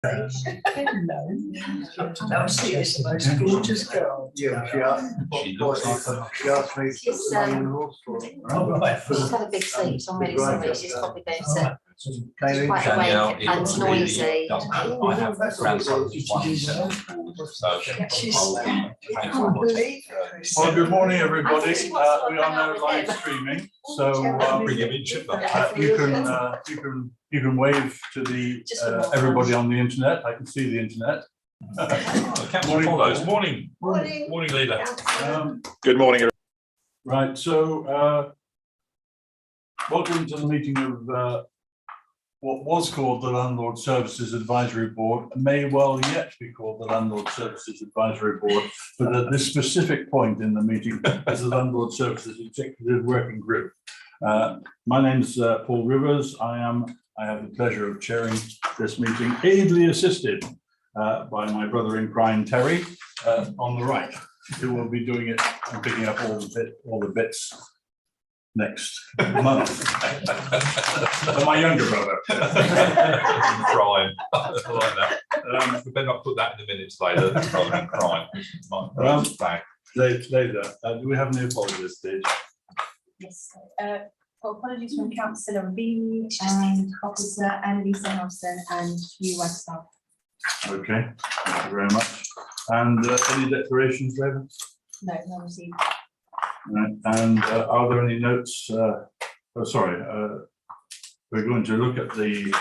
Hello. Now she is the most gorgeous girl. Yeah, she looks like she asked me to She's, put money in the horse for her. Oh, right. She's had a big sleep, so I'm really sorry. She's probably going to Came in. quite Danielle, awake it and really noisy. doesn't. I have grandsons who's 1 so Well, good morning, everybody. We are now live streaming, so you can wave to the everybody on the internet. I can see the internet. Captain follows. Morning, leader. Good morning. Right, so welcome to the meeting of what was called the Landlord Services Advisory Board, may well yet be called the Landlord Services Advisory Board, but at this specific point in the meeting is the Landlord Services Executive Working Group. My name is Paul Rivers. I have the pleasure of chairing this meeting, ably assisted by my brother in crime, Terry, on the right, who will be doing it and picking up all the bits next month. My younger brother. Crime. I like that. We better not put that in the minutes later. Rather than crime. Later, do we have any apologies, Steve? Yes. Apologies from Councillor B and Officer Annalisa Nelson and you, staff. Okay, thank you very much. And any declarations, David? No, no received. Right. And are there any notes? We're going to look at the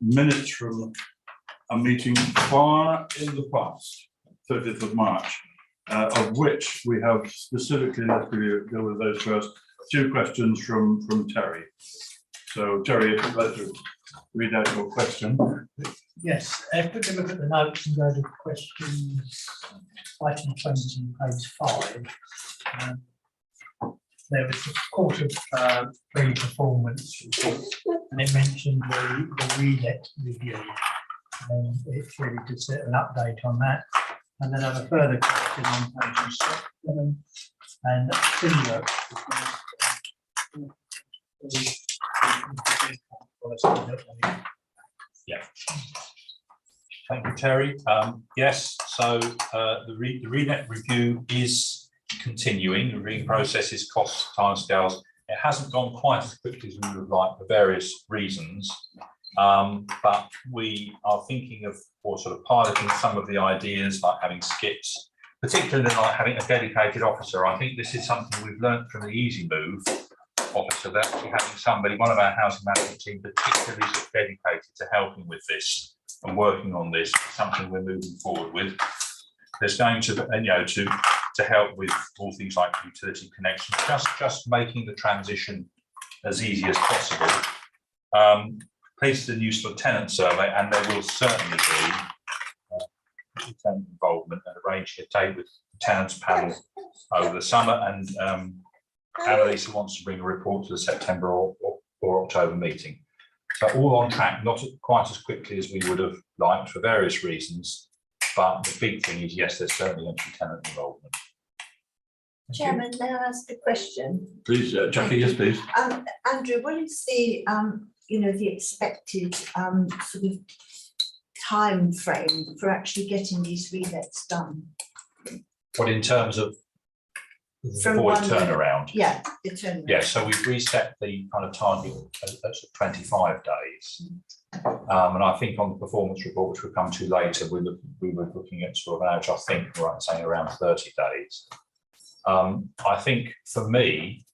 minutes from a meeting far in the past, 30th of March, of which we have specifically, let's go with those first, 2 questions from Terry. So Terry, if you'd like to read out your question. Yes, if we can look at the notes and go to questions, item 20, page 5. There was a quarter pre-performance report, and it mentioned the relet review. And it's really just an update on that. And then I have a further question on page 7 and similar. Yeah. Thank you, Terry. Yes, so the relet review is continuing. The review process is cost timescales. It hasn't gone quite as quickly as we would have liked for various reasons, but we are thinking of or sort of piloting some of the ideas, like having skips, particularly like having a dedicated officer. I think this is something we've learned from the Easy Move officer, that actually having somebody, one of our housing management team, particularly dedicated to helping with this and working on this, something we're moving forward with. There's going to, to help with all things like utility connections, just making the transition as easy as possible. Please the new sort of tenant survey, and there will certainly be tenant involvement and arranging a date with the tenants panel over the summer. And Annalisa wants to bring a report to the September or October meeting. So all on track, not quite as quickly as we would have liked for various reasons, but the big thing is, yes, there's certainly going to be tenant involvement. Chairman, may I ask a question? Please, Jackie, yes, please. Andrew, what is the the expected sort of time frame for actually getting these relets done? What in terms of From forward one turnaround? Yeah, the turnaround. Yeah, so we've reset the kind of target at 25 days. And I think on the performance report, which we'll come to later, we were looking at sort of an average, I think, right, saying around 30 days. I think for me,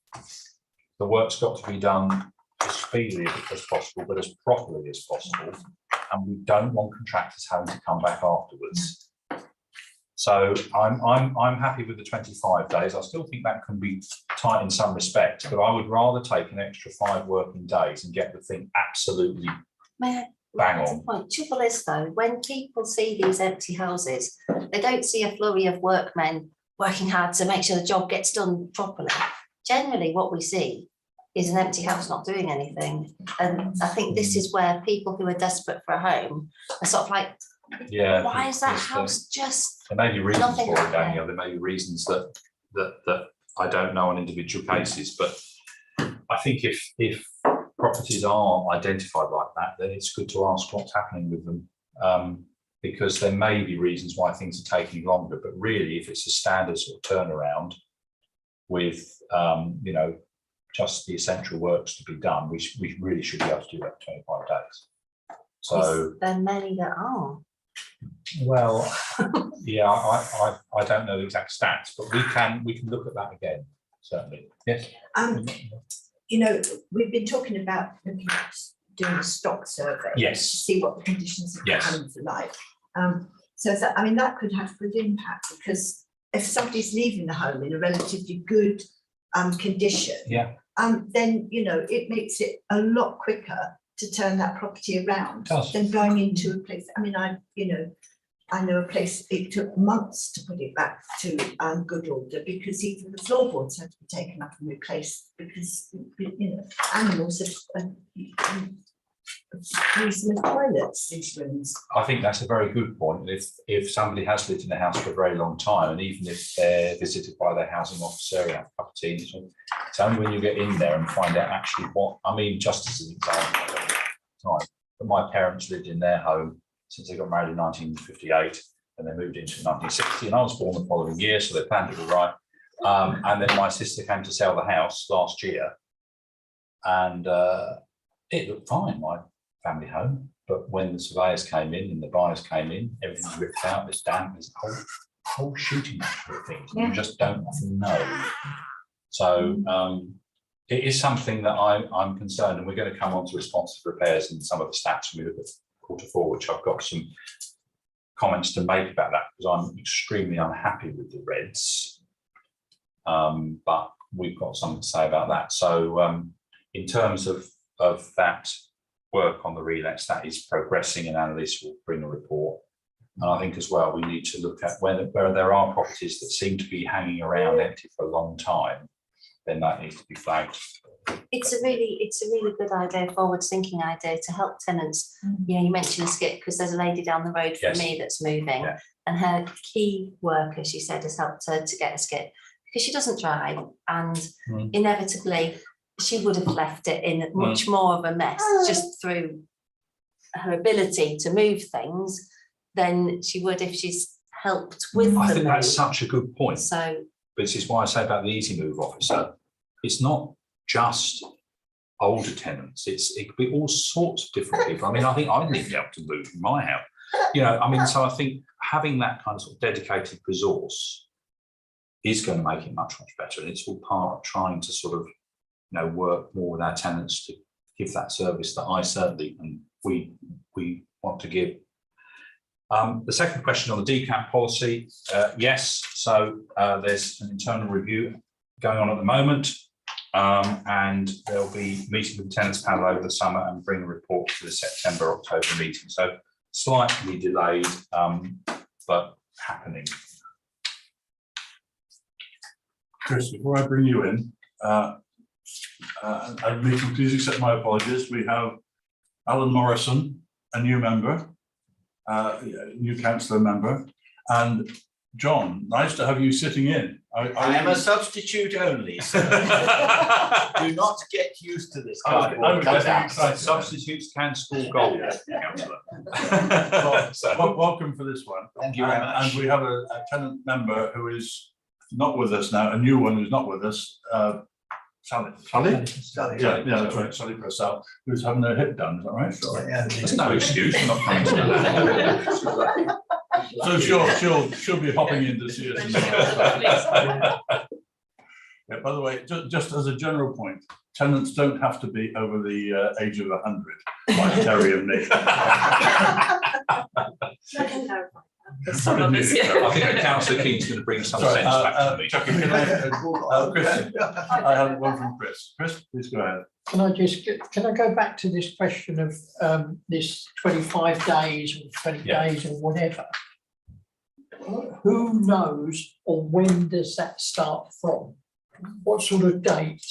the work's got to be done as speedily as possible, but as properly as possible. And we don't want contractors having to come back afterwards. So I'm happy with the 25 days. I still think that can be tight in some respects, but I would rather take an extra 5 working days and get the thing absolutely bang on. Point. Trouble is though, when people see these empty houses, they don't see a flurry of workmen working hard to make sure the job gets done properly. Generally, what we see is an empty house not doing anything, and I think this is where people who are desperate for a home are sort of like, yeah, why is that house just? There may be reasons for it, happening? Daniel. There may be reasons that I don't know on individual cases, but I think if properties are identified like that, then it's good to ask what's happening with them. Because there may be reasons why things are taking longer, but really if it's a standard sort of turnaround with, you know, just the essential works to be done, we really should be able to do that in 25 days. So There are many that are. well, yeah, I don't know the exact stats, but we can look at that again, certainly. Yes. You know, we've been talking about looking at doing a stock survey. Yes. To see what the conditions of the Yes. homes are like. So that, I mean, that could have good impact, because if somebody's leaving the home in a relatively good condition, Yeah. then, you know, it makes it a lot quicker to turn that property around It does. than going into a place. I mean, I know a place, it took months to put it back to good order, because even the floorboards had to be taken up and replaced, because, you know, animals have used them as toilets, these rooms. I think that's a very good point. If somebody has lived in the house for a very long time, and even if they're visited by their housing officer and have a cup of tea, it's only when you get in there and find out actually what, I mean, just as an example, I don't know the time, but my parents lived in their home since they got married in 1958, and they moved into 1960, and I was born the following year, so they planned it all right. And then my sister came to sell the house last year, and it looked fine, my family home. But when the surveyors came in and the buyers came in, everything's ripped out, there's damp, there's a whole shooting match of things. And you just don't often know. So it is something that I'm concerned, and we're going to come on to responsive repairs and some of the stats when we look at Q4, which I've got some comments to make about that, because I'm extremely unhappy with the reds. But we've got something to say about that. So in terms of that work on the relets, that is progressing, and Annalise will bring a report. And I think as well, we need to look at where there are properties that seem to be hanging around empty for a long time, then that needs to be flagged. It's a really good idea, forward thinking idea to help tenants. You know, you mentioned a skip, because there's a lady down the road from Yes. me that's moving, Yeah. and her key worker, she said, has helped her to get a skip, because she doesn't drive, and inevitably she would have left it in much more of a mess just through her ability to move things than she would if she's helped with I the think that's move. such a good point. So But this is why I say about the Easy Move officer, it's not just older tenants, it could be all sorts of different people. I mean, I think I'd need help to move in my house. You know, I mean, so I think having that kind of sort of dedicated resource is going to make it much, much better. And it's all part of trying to sort of, you know, work more with our tenants to give that service that I certainly, and we want to give. The second question on the decap policy, yes, so there's an internal review going on at the moment, and there'll be meeting with the tenants panel over the summer and bring a report to the September, October meeting. So slightly delayed, but happening. Chris, before I bring you in, and Meeting, please accept my apologies. We have Alan Morrison, a new member, new councillor member, and John, nice to have you sitting in. I am a substitute only, so do not get used to this. I'm getting excited. Substitutes can score goals, councillor. Welcome for this one. Thank you very much. And we have a tenant member who is not with us now, a new one who's not with us, Sally. Yeah, that's right, Sally Purcell, who's having her hip done, is that right? Yeah, There's no excuse for not coming to that. So she'll be hopping in to see us. Yeah, by the way, just as a general point, tenants don't have to be over the age of 100, like Terry and me. I think the councillor Keane's going to bring some sense back to the meeting. Chucky, Chris, I have one from Chris. Chris, please go ahead. Can I go back to this question of this 25 days or 20 Yeah. days or whatever? Who knows, or when does that start from? What sort of date?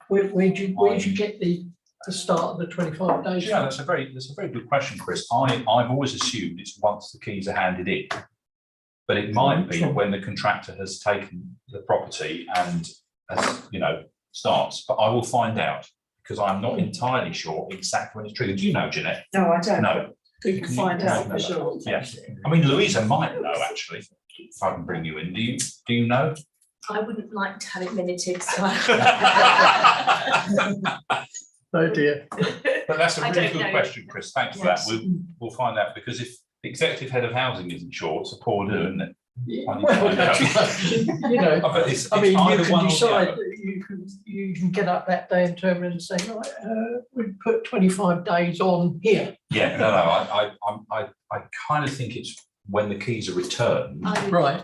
Where do you get the start of the 25 days? Yeah, that's a very good question, Chris. I've always assumed it's once the keys are handed in, but it might be when the contractor has taken the property and, as you know, starts. But I will find out, because I'm not entirely sure exactly when it's triggered. Do you know, Jeanette? No, I don't. No. You can find out for sure. Yeah. I mean, Louisa might know, actually, if I can bring you in. Do you know? I wouldn't like to have it minuted, so. Oh dear. But that's a I really don't good know. question, Chris. Thanks for that. We'll find out, because if the executive head of housing isn't sure, it's a poor do, isn't it? Well, you know, But it's I mean, you either can one or the decide, other. you can get up that day and turn around and say, right, we put 25 days on here. Yeah, no, I kind of think it's when the keys are returned, Right.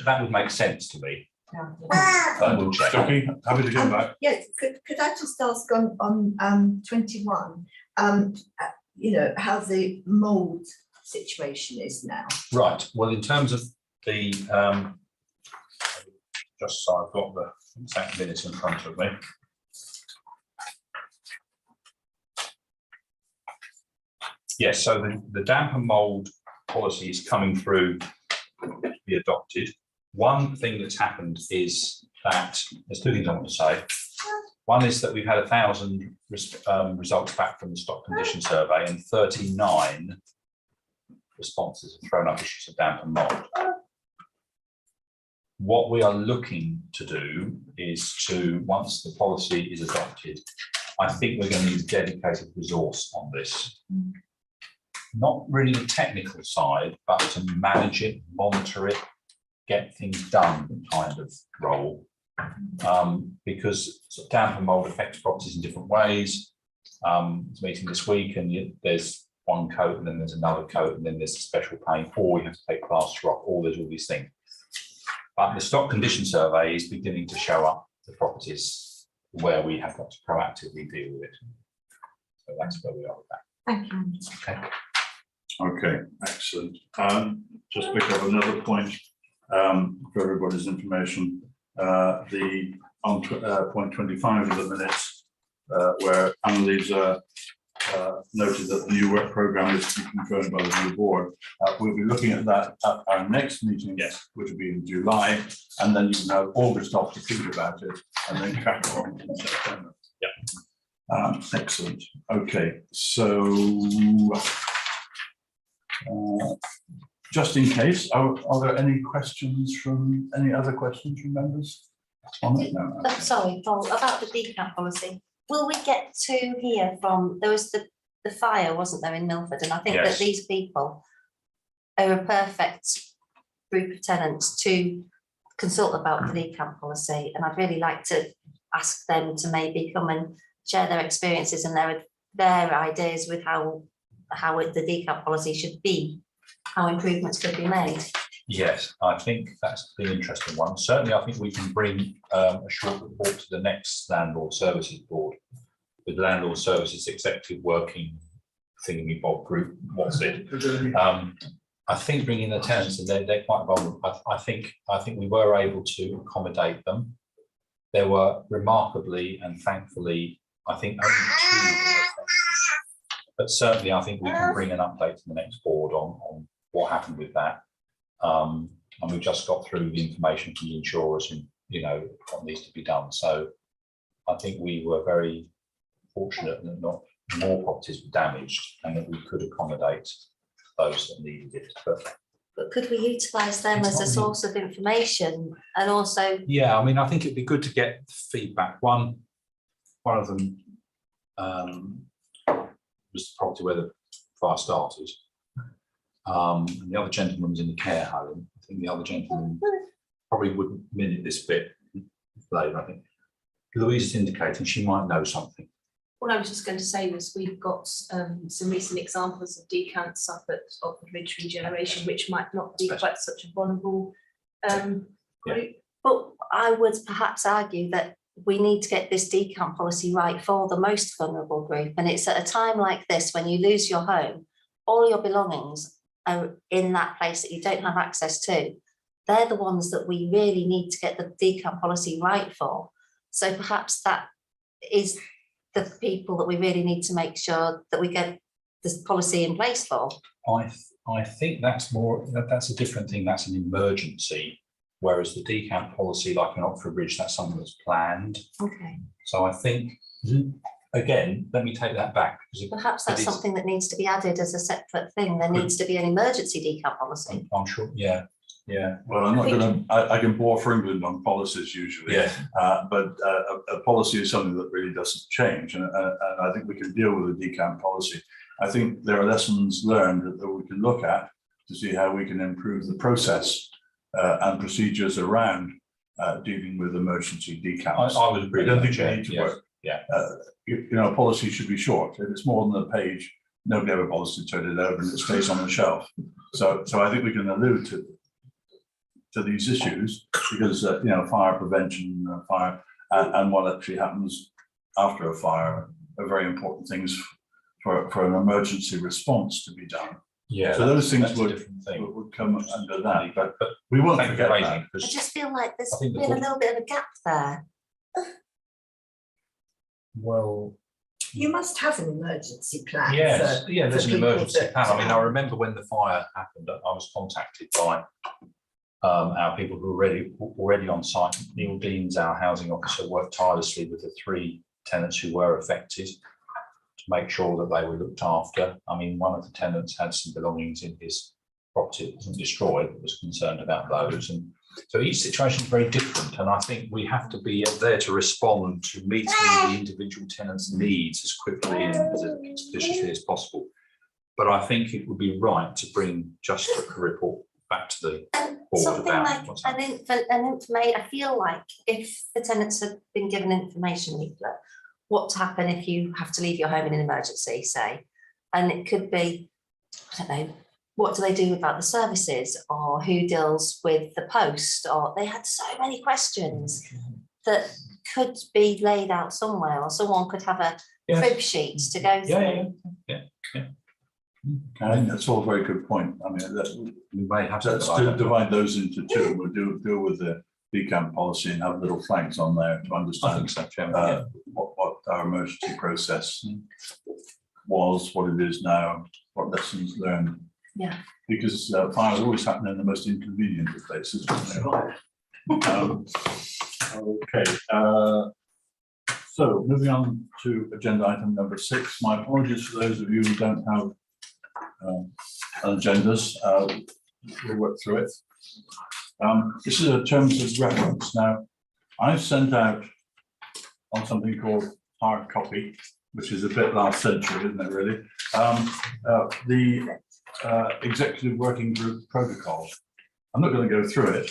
that would make sense to me. Yeah. But we'll check. Stocky, happy to go back. Yes, could I just ask on 21, you know, how the mould situation is now? Right, well, in terms of the, just so I've got the exact minutes in front of me. Yes, so the damp and mould policy is coming through to be adopted. One thing that's happened is that, there's two things I want to say. One is that we've had 1,000 results back from the stock condition survey, and 39 responses have thrown up issues of damp and mould. What we are looking to do is to, once the policy is adopted, I think we're going to need a dedicated resource on this. Not really the technical side, but to manage it, monitor it, get things done kind of role. Because sort of damp and mould affects properties in different ways. It's a meeting this week, and there's one coat, and then there's another coat, and then there's a special paint, or you have to take plaster off, or there's all these things. But the stock condition survey is beginning to show up the properties where we have got to proactively deal with it. So that's where we are with that. Thank you. Okay. Okay, excellent. Just pick up another point for everybody's information. The on point 25 of the minutes, where Annalisa noted that the new work programme is to be confirmed by the new board. We'll be looking at that at our next meeting, yes, which will be in July, and then you can have August off to think about it, and then crack on in September. Yeah. Excellent. Okay, so just in case, are there any questions from any other questions from members on it? No. Oh, sorry, Paul, about the decant policy. Will we get to hear from, there was the fire, wasn't there, in Milford? And I think that Yes. these people are a perfect group of tenants to consult about the decant policy. And I'd really like to ask them to maybe come and share their experiences and their ideas with how the decant policy should be, how improvements could be made. Yes, I think that's the interesting one. Certainly, I think we can bring a short report to the next Landlord Services Board, with Landlord Services Executive Working Thingy-Bob Group. What's it? I think bringing the tenants, and they're quite vulnerable. I think we were able to accommodate them. There were remarkably and thankfully, I think only 2. But certainly, I think we can bring an update to the next board on what happened with that. And we've just got through the information from the insurers and, you know, what needs to be done. So I think we were very fortunate that not more properties were damaged and that we could accommodate those that needed it. But could we utilise them as a source of information and also? Yeah, I mean, I think it'd be good to get feedback. One of them was the property where the fire started. And the other gentleman was in the care home. I think the other gentleman probably wouldn't minute this bit later. I think Louise is indicating she might know something. What I was just going to say was we've got some recent examples of decants up at Oxford Ridge Regeneration, which might not be quite such a vulnerable group. But I would perhaps argue that we need to get this decant policy right for the most vulnerable group. And it's at a time like this when you lose your home, all your belongings are in that place that you don't have access to. They're the ones that we really need to get the decant policy right for. So perhaps that is the people that we really need to make sure that we get this policy in place for. I think that's a different thing. That's an emergency Whereas the decant policy, like in Oxford Bridge, that's something that's planned. Okay, So I think, again, let me take that back. Because perhaps that's something that needs to be added as a separate thing. There needs to be an emergency decant policy. I'm sure, yeah. Well, I'm not gonna, I can bore for England on policies usually. Yeah. But a policy is something that really doesn't change, and I think we can deal with a decant policy. I think there are lessons learned that we can look at to see how we can improve the process and procedures around dealing with emergency decants. I would agree. I don't with think that, we need to Chair. work. Yeah. You know, a policy should be short. If it's more than a page, nobody ever bothers to turn it over and it stays on the shelf. So I think we can allude to these issues because, you know, fire prevention, fire and what actually happens after a fire are very important things for an emergency response to be done. Yeah. So those things that's a would different thing. come under that, but we won't Thank you for forget raising that. it, I because just feel like there's I think the been a board- little bit of a gap there. well, You must have an emergency plan. yes, for- yeah, there's for an people emergency that, plan. I mean, I remember when the fire happened, I was contacted by our people who were already on site. Neil Deans, our housing officer, worked tirelessly with the 3 tenants who were affected to make sure that they were looked after. I mean, one of the tenants had some belongings in his property that wasn't destroyed, but was concerned about those. And so each situation is very different. And I think we have to be there to respond to meeting the individual tenant's needs as quickly and as expeditiously as possible. But I think it would be right to bring just a report back to the board Something about like what's an happening. information, I feel like if the tenants have been given information leaflet, what to happen if you have to leave your home in an emergency, say, and it could be, I don't know, what do they do about the services, or who deals with the post, or they had so many questions that could be laid out somewhere, or someone could have a Yes. crib sheet to go through. Yeah. I think that's all a very good point. I mean, that, We may have let's to divide those into 2. We'll deal with the decant policy and have little flags on there to I understand think so, Chairman. what our emergency process was, what it is now, what lessons learned. Yeah. Because fires always happen in the most inconvenient of places. Don't they? Okay. So moving on to agenda item number 6. My apologies for those of you who don't have agendas. We'll work through it. This is a terms of reference. Now, I've sent out on something called hard copy, which is a bit last century, isn't it, really? The executive working group protocol. I'm not going to go through it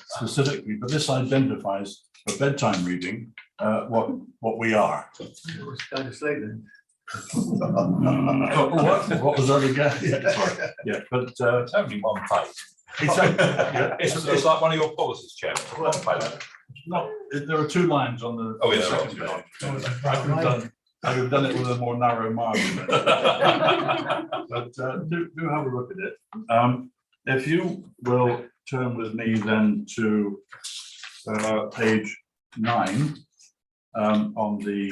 specifically, but this identifies for bedtime reading what we are. Go to sleep then. What was that again? Yeah, sorry. Yeah, but It's only one page. It's like one of your policies, Chairman. One page. no, there are 2 lines on the Oh, yeah, second right. page. I could have done it with a more narrow margin. But do have a look at it. If you will turn with me then to page 9 on the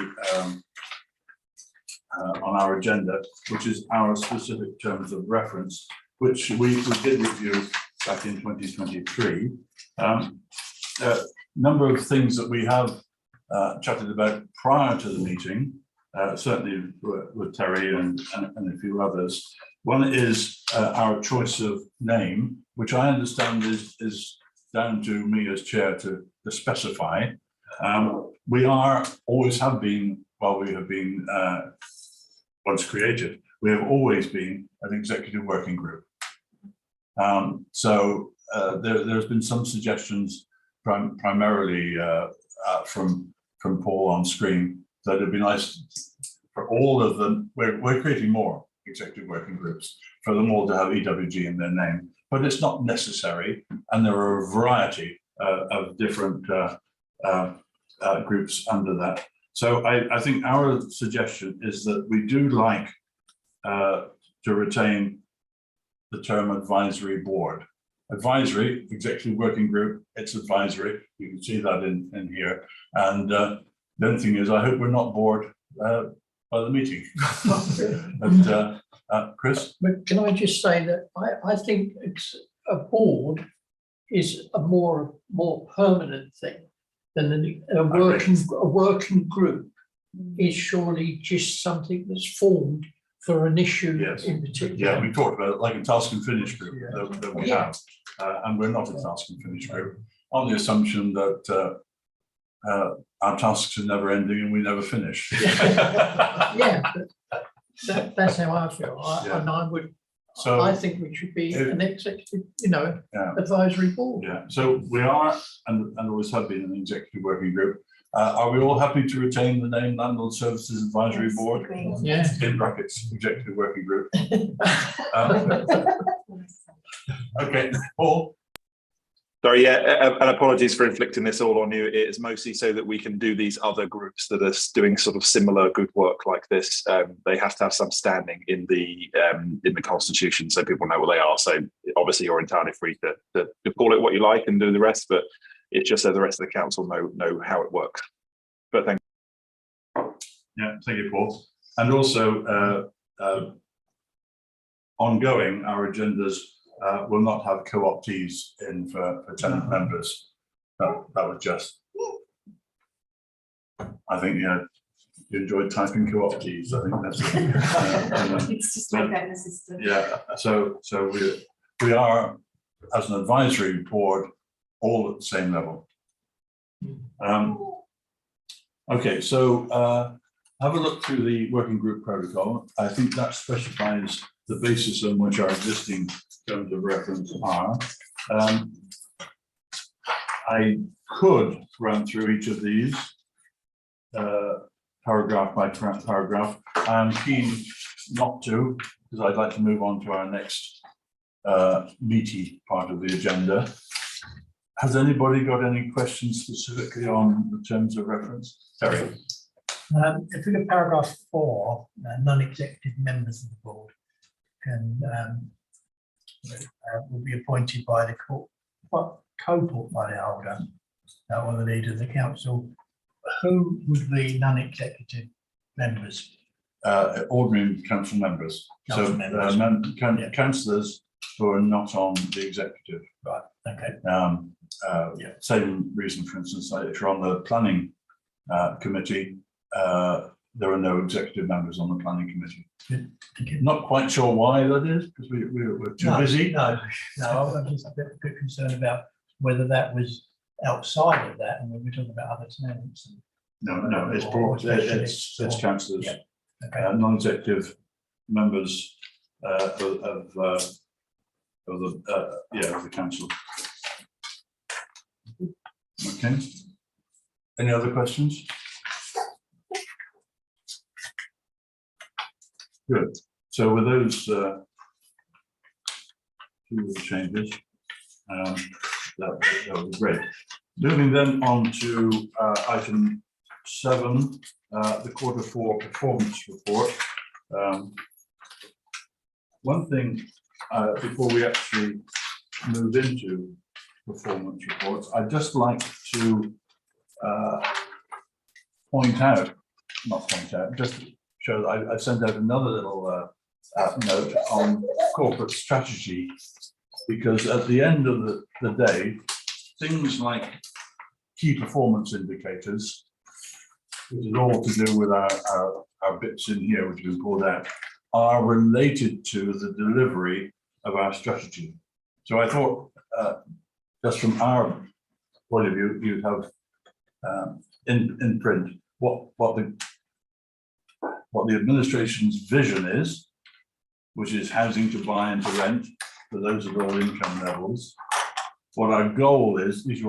on our agenda, which is our specific terms of reference, which we did review back in 2023. Number of things that we have chatted about prior to the meeting, certainly with Terry and a few others. One is our choice of name, which I understand is down to me as chair to specify. We are, always have been, while we have been once created, we have always been an executive working group. So there's been some suggestions primarily from Paul on screen that it'd be nice for all of them. We're creating more executive working groups for them all to have EWG in their name, but it's not necessary, and there are a variety of different groups under that. So I think our suggestion is that we do like to retain the term advisory board. Advisory, executive working group, it's advisory. You can see that in here. And the other thing is, I hope we're not bored by the meeting. But Chris? But can I just say that I think it's a board is a more permanent thing than a agree. working group is surely just something that's formed for an issue Yes. in particular. Yeah, we talked about it like a task and finish group Yeah. that we Yeah. have, and we're not a task and finish group on the assumption that our tasks are never ending and we never finish. Yeah, but that's how I feel. Yeah. And I would, So, I think we should be if- an executive, Yeah. advisory board. yeah, so we are, and always have been, an executive working group. Are we all happy to retain the name Landlord Services Advisory Yes, Board? agreed. Yeah. In brackets, executive working group. Um, Okay, Paul? Sorry, yeah, and apologies for inflicting this all on you. It's mostly so that we can do these other groups that are doing sort of similar good work like this. They have to have some standing in the constitution, so people know what they are. So obviously, you're entirely free to call it what you like and do the rest, but it's just so the rest of the council know how it works. But thank Yeah, thank you, Paul. And also, ongoing, our agendas will not have co-optees in for tenant members. That was just, I think, you enjoyed typing co-optees. I think that's It's just like that in the system. yeah. So we are, as an advisory board, all at the same level. Okay, so have a look through the working group protocol. I think that specifies the basis on which our existing terms of reference are. I could run through each of these paragraph by paragraph. I'm keen not to, because I'd like to move on to our next meaty part of the agenda. Has anybody got any questions specifically on the terms of reference? Terry? If we look at paragraph 4, non-executive members of the board can will be appointed by the co-portfolio holder or the leader of the council. Who would be non-executive members? Ordinary council members. Council members. Councillors who are not on the executive. Right, okay. Same reason, for instance, like if you're on the planning committee, there are no executive members on the planning committee. Okay. Not quite sure why that is, because we're too busy. No, I'm just a bit concerned about whether that was outside of that and we were talking about other tenants. No, it's broad, it's councillors, Yeah. Okay. non-executive members of the council. Okay. Any other questions? Good. So with those two little changes, that would be great. Moving then on to item 7, the Q4 performance report. One thing before we actually move into performance reports, I'd just like to just show that I sent out another little note on corporate strategy, because at the end of the day, things like key performance indicators, which is all to do with our bits in here, which have been pulled out, are related to the delivery of our strategy. So I thought, just from our point of view, you'd have in print what the administration's vision is, which is housing to buy and to rent for those at all income levels. What our goal is, this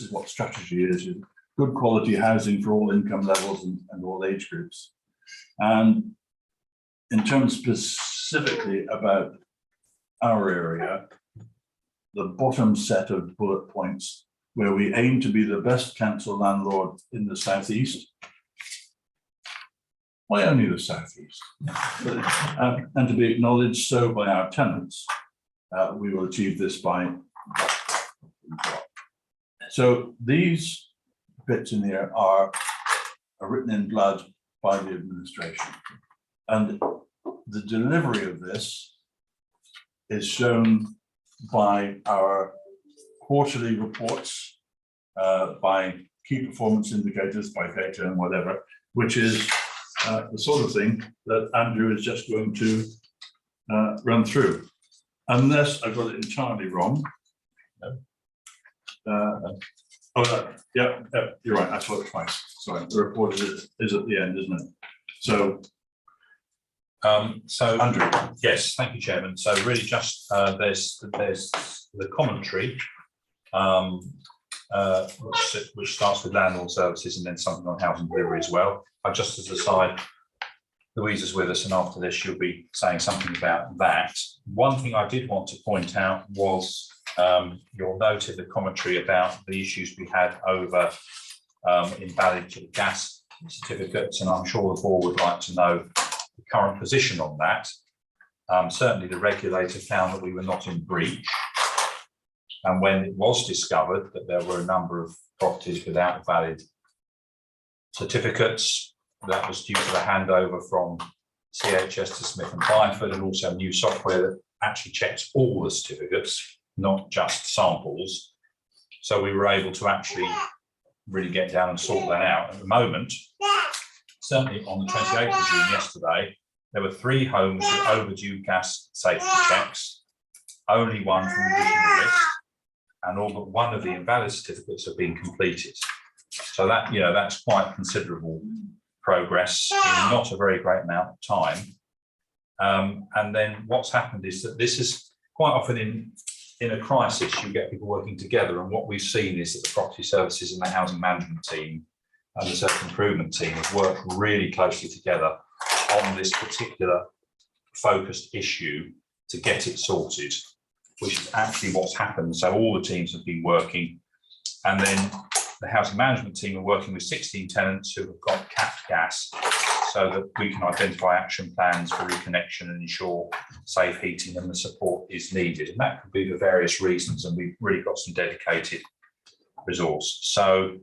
is what strategy is good quality housing for all income levels and all age groups. And in terms specifically about our area, the bottom set of bullet points, where we aim to be the best council landlord in the southeast. Why only the southeast? And to be acknowledged so by our tenants. We will achieve this by. So these bits in here are written in blood by the administration. And the delivery of this is shown by our quarterly reports by key performance indicators, by data and whatever, which is the sort of thing that Andrew is just going to run through. Unless I got it entirely wrong. Yeah, you're right, I saw it twice. Sorry, the report is at the end, isn't it? So, Andrew. Yes, thank you, Chairman. So really just there's the commentary, which starts with landlord services and then something on housing delivery as well. Just as a side, Louise is with us, and after this she'll be saying something about that. One thing I did want to point out was you'll note in the commentary about the issues we had over invalid gas certificates, and I'm sure the board would like to know the current position on that. Certainly the regulator found that we were not in breach, and when it was discovered that there were a number of properties without valid certificates, that was due to the handover from CHS to Smith and Byford, and also new software that actually checks all the certificates, not just samples. So we were able to actually really get down and sort that out. At the moment, certainly on the 28th of June yesterday, there were 3 homes with overdue gas safety checks, only one from the original list, and all but one of the invalid certificates have been completed. So that, you know, that's quite considerable progress in not a very great amount of time. And then what's happened is that this is quite often in a crisis, you get people working together, and what we've seen is that the property services and the housing management team and the self-improvement team have worked really closely together on this particular focused issue to get it sorted, which is actually what's happened. So all the teams have been working, and then the housing management team are working with 16 tenants who have got capped gas, so that we can identify action plans for reconnection and ensure safe heating and the support is needed. And that could be for various reasons, and we've really got some dedicated resource. So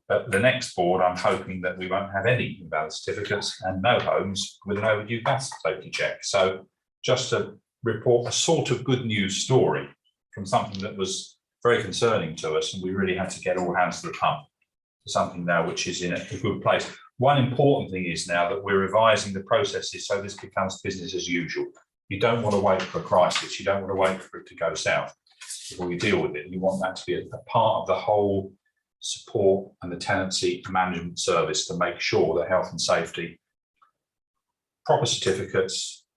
at the next board, I'm hoping that we won't have any invalid certificates and no homes with an overdue gas safety check. So just to report a sort of good news story from something that was very concerning to us, and we really had to get all hands to the pump to something now which is in a good place. One important thing is now that we're revising the processes so this becomes business as usual. You don't want to wait for a crisis. You don't want to wait for it to go south before you deal with it. You want that to be a part of the whole support and the tenancy management service to make sure that health and safety, proper certificates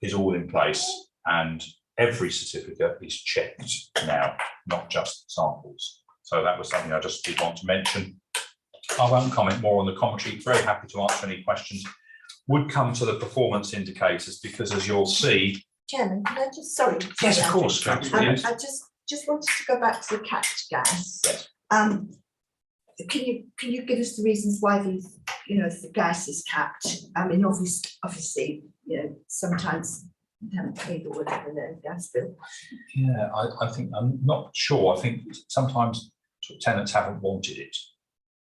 is all in place, and every certificate is checked now, not just samples. So that was something I just did want to mention. I won't comment more on the commentary. Very happy to answer any questions. Would come to the performance indicators, because as you'll see. Chairman, can I just, sorry. Yes, of course. I just wanted to go back to the capped gas. Yes. Can you give us the reasons why these, you know, the gas is capped? I mean, obviously, you know, sometimes you haven't paid or whatever their gas bill. Yeah, I think, I'm not sure. I think sometimes tenants haven't wanted it.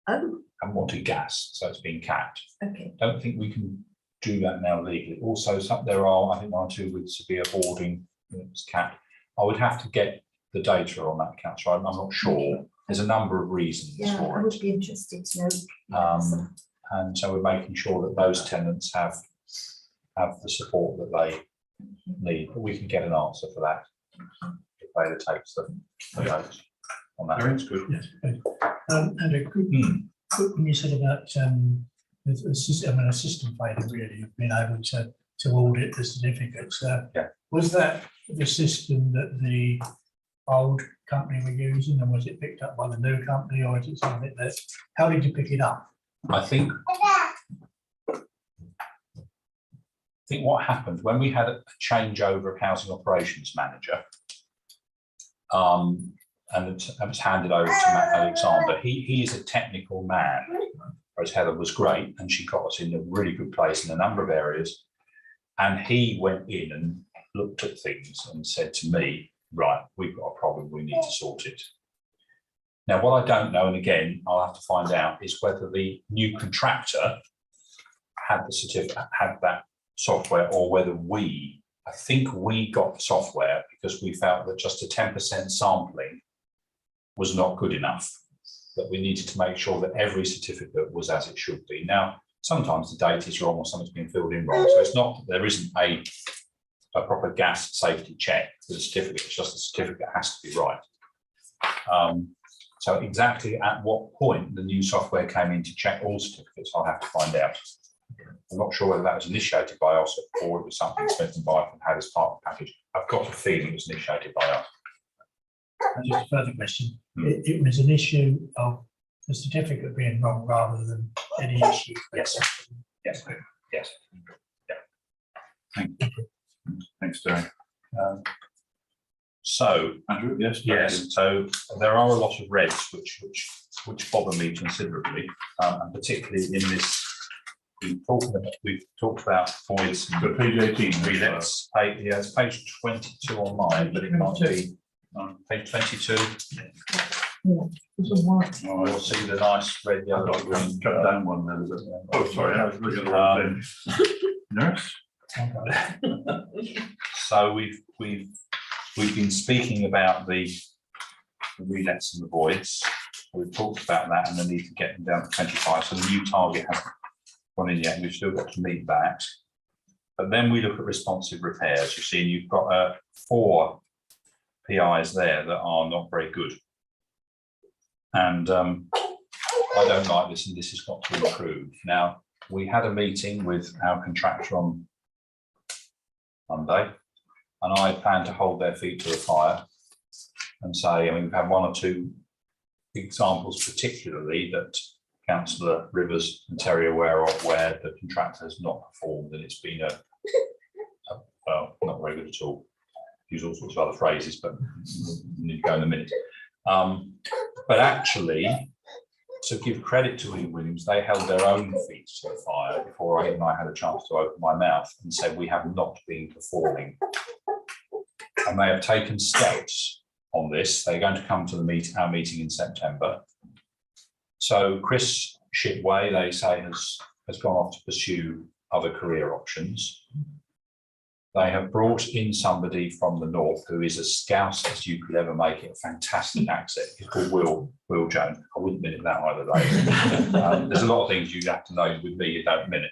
Oh, Haven't wanted gas, so it's been capped. okay. Don't think we can do that now legally. Also, there are, I think, 1 or 2 with severe hoarding that's capped. I would have to get the data on that cap, so I'm not sure. There's a number of reasons Yeah, for I it. would be interested to know. And so we're making sure that those tenants have the support that they need, but we can get an answer for that if Baylor takes the notes on that. That's good. Yes, okay. And a good, when you said about a system failure, really, of being able to audit the certificates. Yeah. Was that the system that the old company were using, and was it picked up by the new company, or is it something that, how did you pick it up? I think what happened when we had a changeover of housing operations manager, and it was handed over to Matt Alexander. He is a technical man, whereas Heather was great, and she got us in a really good place in a number of areas. And he went in and looked at things and said to me, right, we've got a problem, we need to sort it. Now, what I don't know, and again, I'll have to find out, is whether the new contractor had the certificate, had that software, or whether I think we got the software because we felt that just a 10% sampling was not good enough, that we needed to make sure that every certificate was as it should be. Now, sometimes the date is wrong or something's been filled in wrong, so it's not, there isn't a proper gas safety check for the certificate, it's just the certificate has to be right. So exactly at what point the new software came in to check all certificates, I'll have to find out. I'm not sure whether that was initiated by us or it was something Smith and Byford had as part of the package. I've got a feeling it was initiated by us. And just a further question, it was an issue of the certificate being wrong rather than any issue. Yes. Yes. Yes. Thank you. Thanks, Terry. So, Andrew, yes? yes, so there are a lot of reds which bother me considerably, and particularly in this. We've talked about voids. So page 18. Relets. Yeah, it's page 22 on mine, but it might be on page 22. You'll see the nice red, yellow, green. Cut down one there, is it? Oh, sorry, I was looking at the wrong thing. Nurse? So we've been speaking about the relets and the voids. We've talked about that and the need to get them down to 25. So the new target hasn't gone in yet. We've still got to meet that. But then we look at responsive repairs. You see, and you've got 4 PIs there that are not very good. And I don't like this, and this has got to improve. Now, we had a meeting with our contractor on Monday, and I plan to hold their feet to the fire and say, I mean, we've had 1 or 2 examples, particularly that Councillor Rivers and Terry are aware of, where the contractor has not performed, and it's been well, not very good at all. Use all sorts of other phrases, but we need to go in a minute. But actually, to give credit to Ian Williams, they held their own feet to the fire before I had a chance to open my mouth and said, we have not been performing. And they have taken steps on this. They're going to come to our meeting in September. So Chris Shipway, they say, has gone off to pursue other career options. They have brought in somebody from the north who is as scouse as you could ever make it, a fantastic accent. He's called Will Jones. I wouldn't mean it that either, though. There's a lot of things you have to know with me, you don't mean it.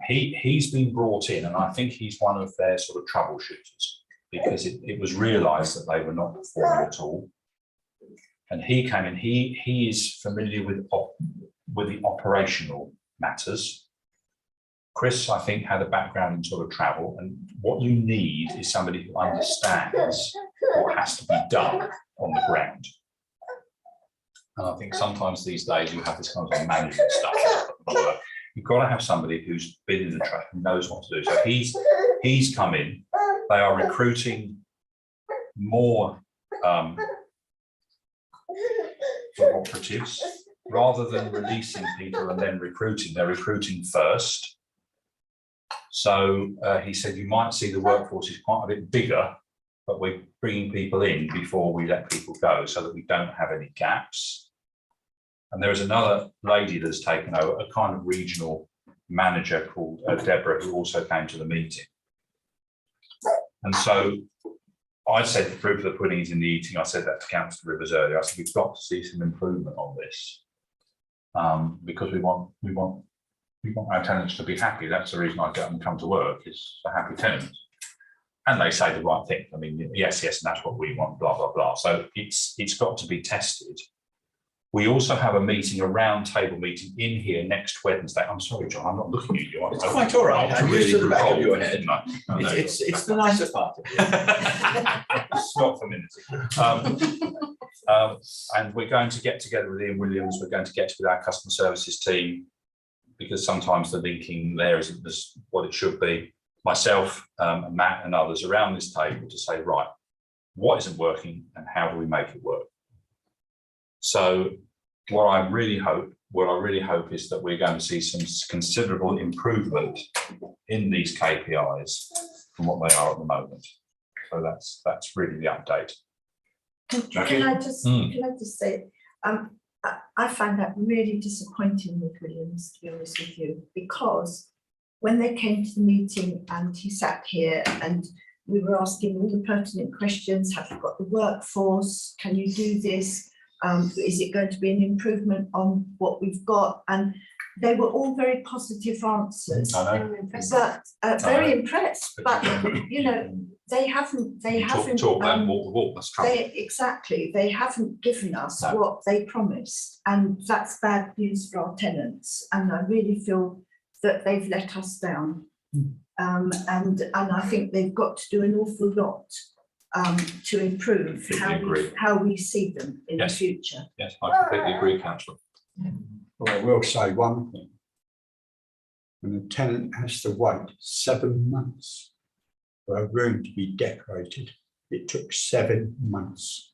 He's been brought in, and I think he's one of their sort of troubleshooters, because it was realised that they were not performing at all. And he came in, he is familiar with the operational matters. Chris, I think, had a background in sort of travel, and what you need is somebody who understands what has to be done on the ground. And I think sometimes these days you have this kind of management stuff. You've got to have somebody who's been in the track and knows what to do. So he's come in. They are recruiting more operatives rather than releasing people and then recruiting. They're recruiting first. So he said you might see the workforce is quite a bit bigger, but we're bringing people in before we let people go so that we don't have any gaps. And there is another lady that's taken over, a kind of regional manager called Deborah, who also came to the meeting. And so I said the proof of the pudding is in the eating. I said that to Councillor Rivers earlier. I said we've got to see some improvement on this because we want our tenants to be happy. That's the reason I get them to come to work, is a happy tenant. And they say the right thing. I mean, yes, and that's what we want, blah, blah, blah. So it's got to be tested. We also have a meeting, a round table meeting in here next Wednesday. I'm sorry, John, I'm not looking at you. It's quite all right. I'm used to the back of your head. No, It's the nicer part of it. It's not for minutes. And we're going to get together with Ian Williams. We're going to get with our customer services team, because sometimes the linking there isn't what it should be. Myself, Matt and others around this table to say, right, what isn't working and how do we make it work? So what I really hope is that we're going to see some considerable improvement in these KPIs from what they are at the moment. So that's really the update. Can I just say, I find that really disappointing with Williams, to be honest with you, because when they came to the meeting and he sat here and we were asking all the pertinent questions, have you got the workforce, can you do this? Is it going to be an improvement on what we've got? And they were all very positive answers. I They know. were impressive. But very impressed, but you know, they haven't, Talk and walk the walk, that's trouble. they haven't given us No. what they promised, and that's bad news for our tenants, and I really feel that they've let us down. And I think they've got to do an awful lot to improve Completely agree. how we see them in the Yes. future. Yes, I completely agree, councillor. Well, I will say one thing. When a tenant has to wait 7 months for a room to be decorated, it took 7 months.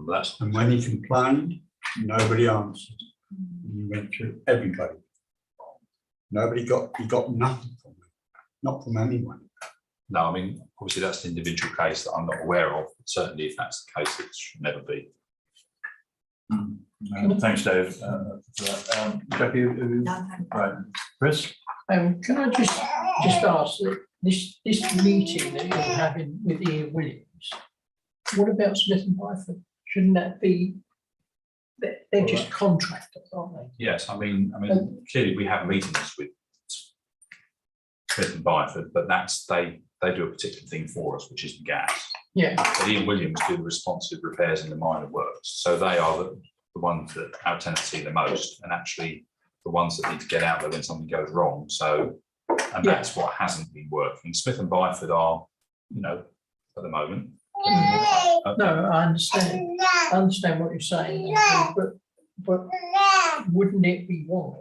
That's, And when he complained, nobody answered. He went through everybody. He got nothing from it, not from anyone. no, I mean, obviously that's an individual case that I'm not aware of, but certainly if that's the case, it should never be. Thanks, Dave. For that. Jackie, have you- No, thank you. right, Chris? Can I just ask that this meeting that you're having with Ian Williams, what about Smith and Byford? Shouldn't that be, they're just contractors, aren't they? Yes, I mean, clearly we have meetings with Smith and Byford, but that's, they do a particular thing for us, which is the gas. Yeah, But Ian Williams do the responsive repairs and the minor works, so they are the ones that our tenants see the most, and actually the ones that need to get out there when something goes wrong, so, and Yeah. that's what hasn't been working. Smith and Byford are, you know, at the moment. no, I understand what you're saying, but wouldn't it be wise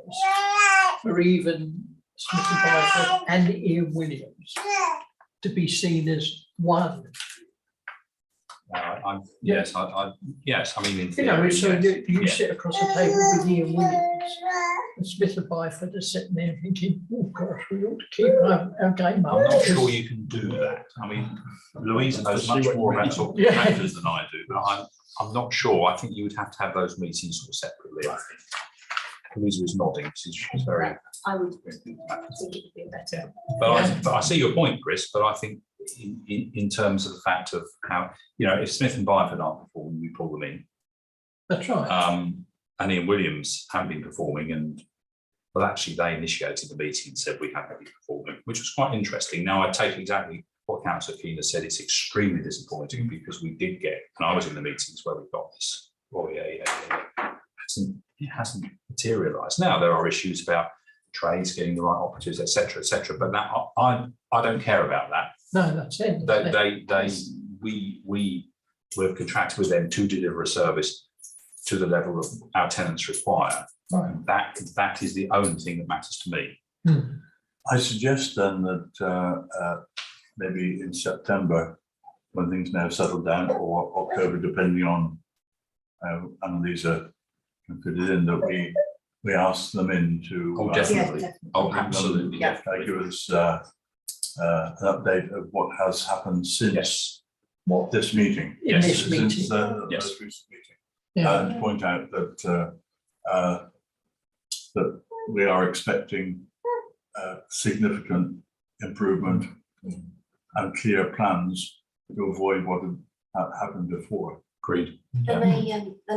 for even Smith and Byford and Ian Williams to be seen as one? Yes, yes, I mean, in You know, theory, so yes. you Yeah. sit across the table with Ian Williams, and Smith and Byford are sitting there thinking, oh gosh, we ought to keep our game up. I'm not because- sure you can do that. I mean, Louisa knows See much what you more mean. about sort of Yeah. factors than I do, but I'm not sure. I think you would have to have those meetings sort of separately, I think. Louisa is nodding, she's very. I would think it would be better. But I see your point, Chris, but I think in terms of the fact of how, you know, if Smith and Byford aren't performing, we pull them in. That's right. And Ian Williams haven't been performing, and well, actually they initiated the meeting and said we haven't been performing, which was quite interesting. Now I take exactly what Councillor Keane has said. It's extremely disappointing because we did get, and I was in the meetings where we got this. Oh yeah. It hasn't materialised. Now there are issues about trades getting the right operatives, etc., but that I don't care about that. No, that's it. We've contracted with them to deliver a service to the level of our tenants require. Right. That is the only thing that matters to me. I suggest then that maybe in September, when things now settle down, or October, depending on how Annalisa can fit it in, that we ask them in to Oh, Yeah, definitely. definitely. Oh, absolutely. Yeah. give us an update of what has happened since Yes. What, this meeting. in this Since meeting? the Yes. most recent meeting. Yeah, And point out that that we are expecting significant improvement and clear plans to avoid what had happened before. Agreed. There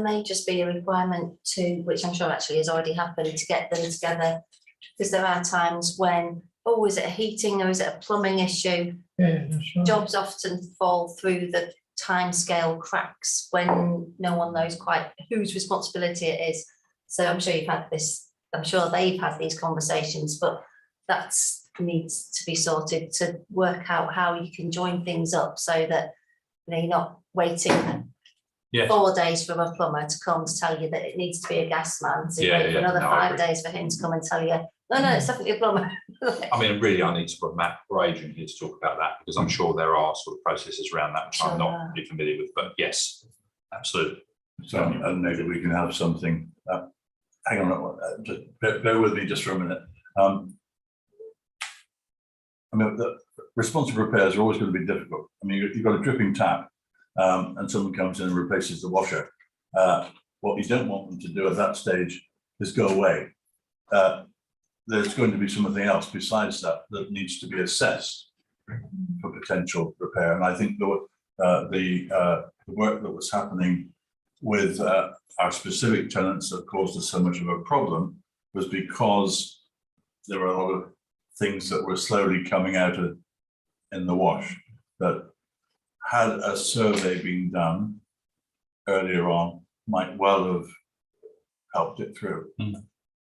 may just be a requirement to, which I'm sure actually has already happened, to get them together. Because there are times when, oh, is it a heating or is it a plumbing issue? yeah, that's right. Jobs often fall through the timescale cracks when no one knows quite whose responsibility it is. So I'm sure you've had this, I'm sure they've had these conversations, but that's needs to be sorted to work out how you can join things up so that, you know, you're not waiting Yes. 4 days for a plumber to come to tell you that it needs to be a gas man. So you Yeah, wait for yeah, another no, I 5 agree. days for him to come and tell you, no, it's definitely a plumber. I mean, really, I need to put Matt or Adrian here to talk about that because I'm sure there are sort of processes around that which I'm not really familiar with. But yes, absolutely. So and maybe we can have something. Hang on, just bear with me just for a minute. I mean, the responsive repairs are always going to be difficult. I mean, you've got a dripping tap, and someone comes in and replaces the washer. What you don't want them to do at that stage is go away. There's going to be something else besides that that needs to be assessed for potential repair. And I think the work that was happening with our specific tenants that caused us so much of a problem was because there were a lot of things that were slowly coming out in the wash, that had a survey been done earlier on, might well have helped it through.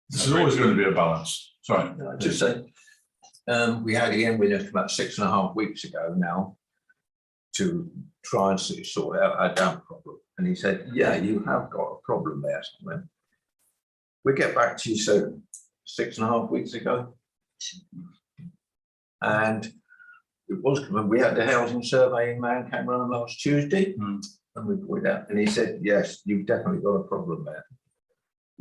This is always going to be a balance. Sorry. Just say, we had Ian Williams about 6.5 weeks ago now to try and sort out our damp problem. And he said, yeah, you have got a problem there. Somewhere. We'll get back to you soon. 6.5 weeks ago. And it was, we had the housing surveying man came around last Tuesday and we pointed out, and he said, yes, you've definitely got a problem there.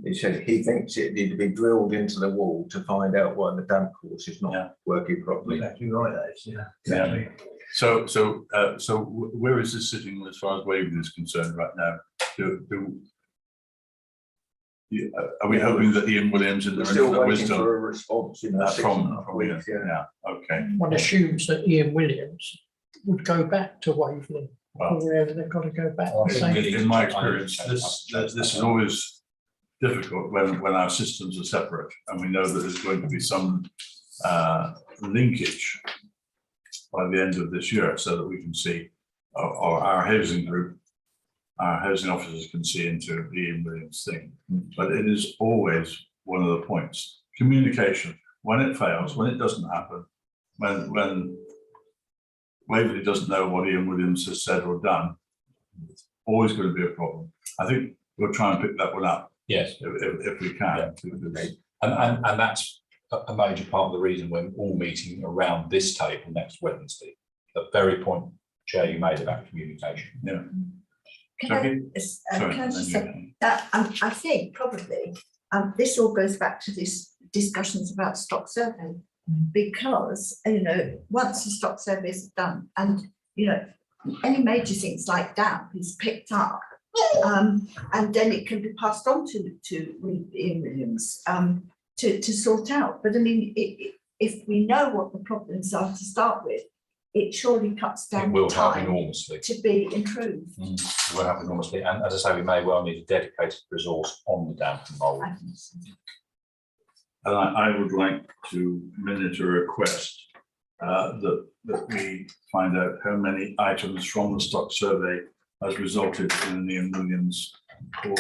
He said he thinks it needs to be drilled into the wall to find out why the damp course is not working properly. Exactly right, that is, Yeah. So where is this sitting as far as Waverley is concerned right now? Are we hoping that Ian Williams in the Still waiting wisdom for a response in the from 6.5 weeks, yeah, okay. One assumes that Ian Williams would go back to Waverley, Well, or wherever they've got to go back. Well, the same. in my experience, this is always difficult when our systems are separate, and we know that there's going to be some linkage by the end of this year, so that we can see, or our housing group, our housing officers can see into the Ian Williams thing. But it is always one of the points. Communication, when it fails, when it doesn't happen, when Waverley doesn't know what Ian Williams has said or done, it's always going to be a problem. I think we'll try and pick that one up. Yes, If we can. and that's a major part of the reason we're all meeting around this table next Wednesday. The very point, Chair, you made about communication. Yeah. Can I just say that I think probably this all goes back to this discussions about stock survey, because once the stock survey is done and any major things like damp is picked up, and then it can be passed on to Ian Williams to sort out. But I mean, if we know what the problems are to start with, it surely cuts down It will the help time enormously. to be improved. It will help enormously, and as I say, we may well need a dedicated resource on the damp and mould. And I would like to minute a request that we find out how many items from the stock survey has resulted in the Ian Williams call.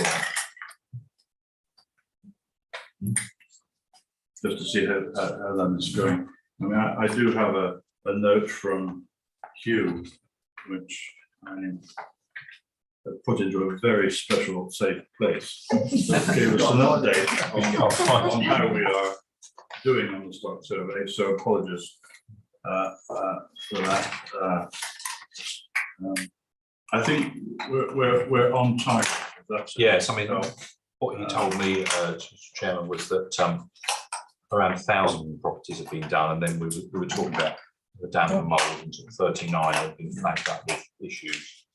Just to see how that is going. I mean, I do have a note from Hugh, which I have put into a very special safe place. That gave us an update on how we are doing on the stock survey, so apologies for that. I think we're on target. Yes, I mean, what he told me, Mr. Chairman, was that around 1,000 properties have been done, and then we were talking about the damp and mould, and 39 have been flagged up with issues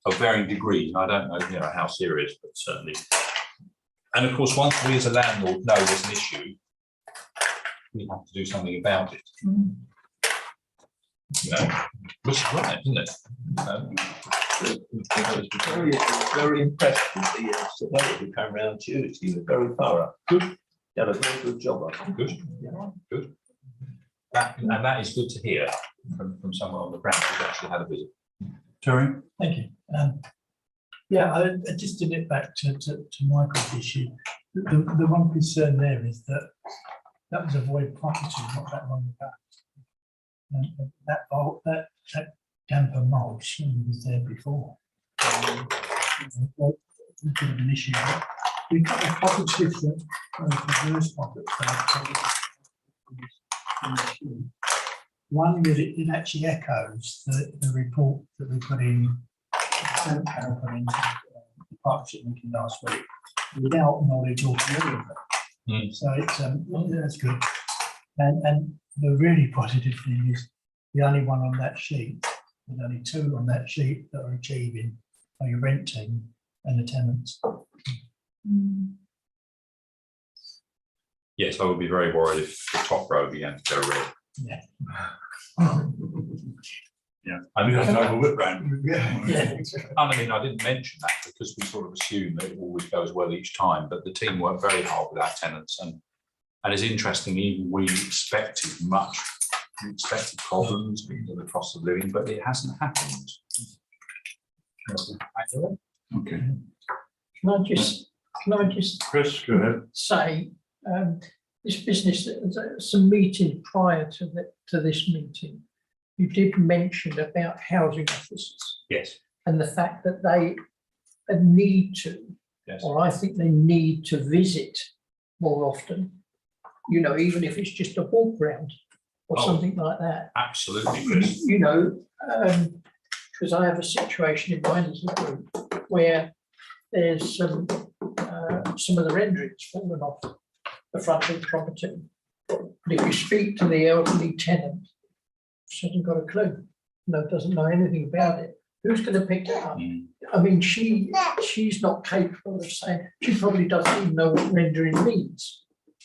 of varying degrees. And I don't know, how serious, but certainly. And of course, once we as a landlord know there's an issue, we have to do something about it. Which is right, isn't it? Very impressed with the surveyor who came round Tuesday. He was very thorough. Good. Done a very good job. I think. Good. Good. And that is good to hear from someone on the ground who's actually had a visit. Terry? Thank you. I just to get back to Michael's issue. The one concern there is that was a void property not that long ago. And that damp and mould surely was there before. It's a bit of an issue. We've got the positives that reverse pockets. One is it actually echoes the report that we put in, the partnership meeting last week, without knowledge altogether of it. So it's that's good. And the really positive thing is the only one on that sheet, there's only two on that sheet that are achieving are your rent team and the tenants. Yes, I would be very worried if the top row began to go red. Yeah. Yeah, I we mean, have to have a whip round. Yeah. I mean, I didn't mention that because we sort of assume that it always goes well each time, but the team worked very hard with our tenants and it's interesting, even we expected problems because of the cost of living, but it hasn't happened. Okay, Can I just Chris, go ahead. say, this business, some meeting prior to this meeting, you did mention about housing officers Yes, and the fact that they need to, yes. or I think they need to visit more often, you know, even if it's just a walk round or Oh. something like that. Absolutely, Chris. You know, because I have a situation in mind as a group where there's some of the renderings fallen off the front of the property. But if you speak to the elderly tenant, she hasn't got a clue, doesn't know anything about it. Who's going to pick it up? Mm. I mean, she's not capable of saying, she probably doesn't even know what rendering means,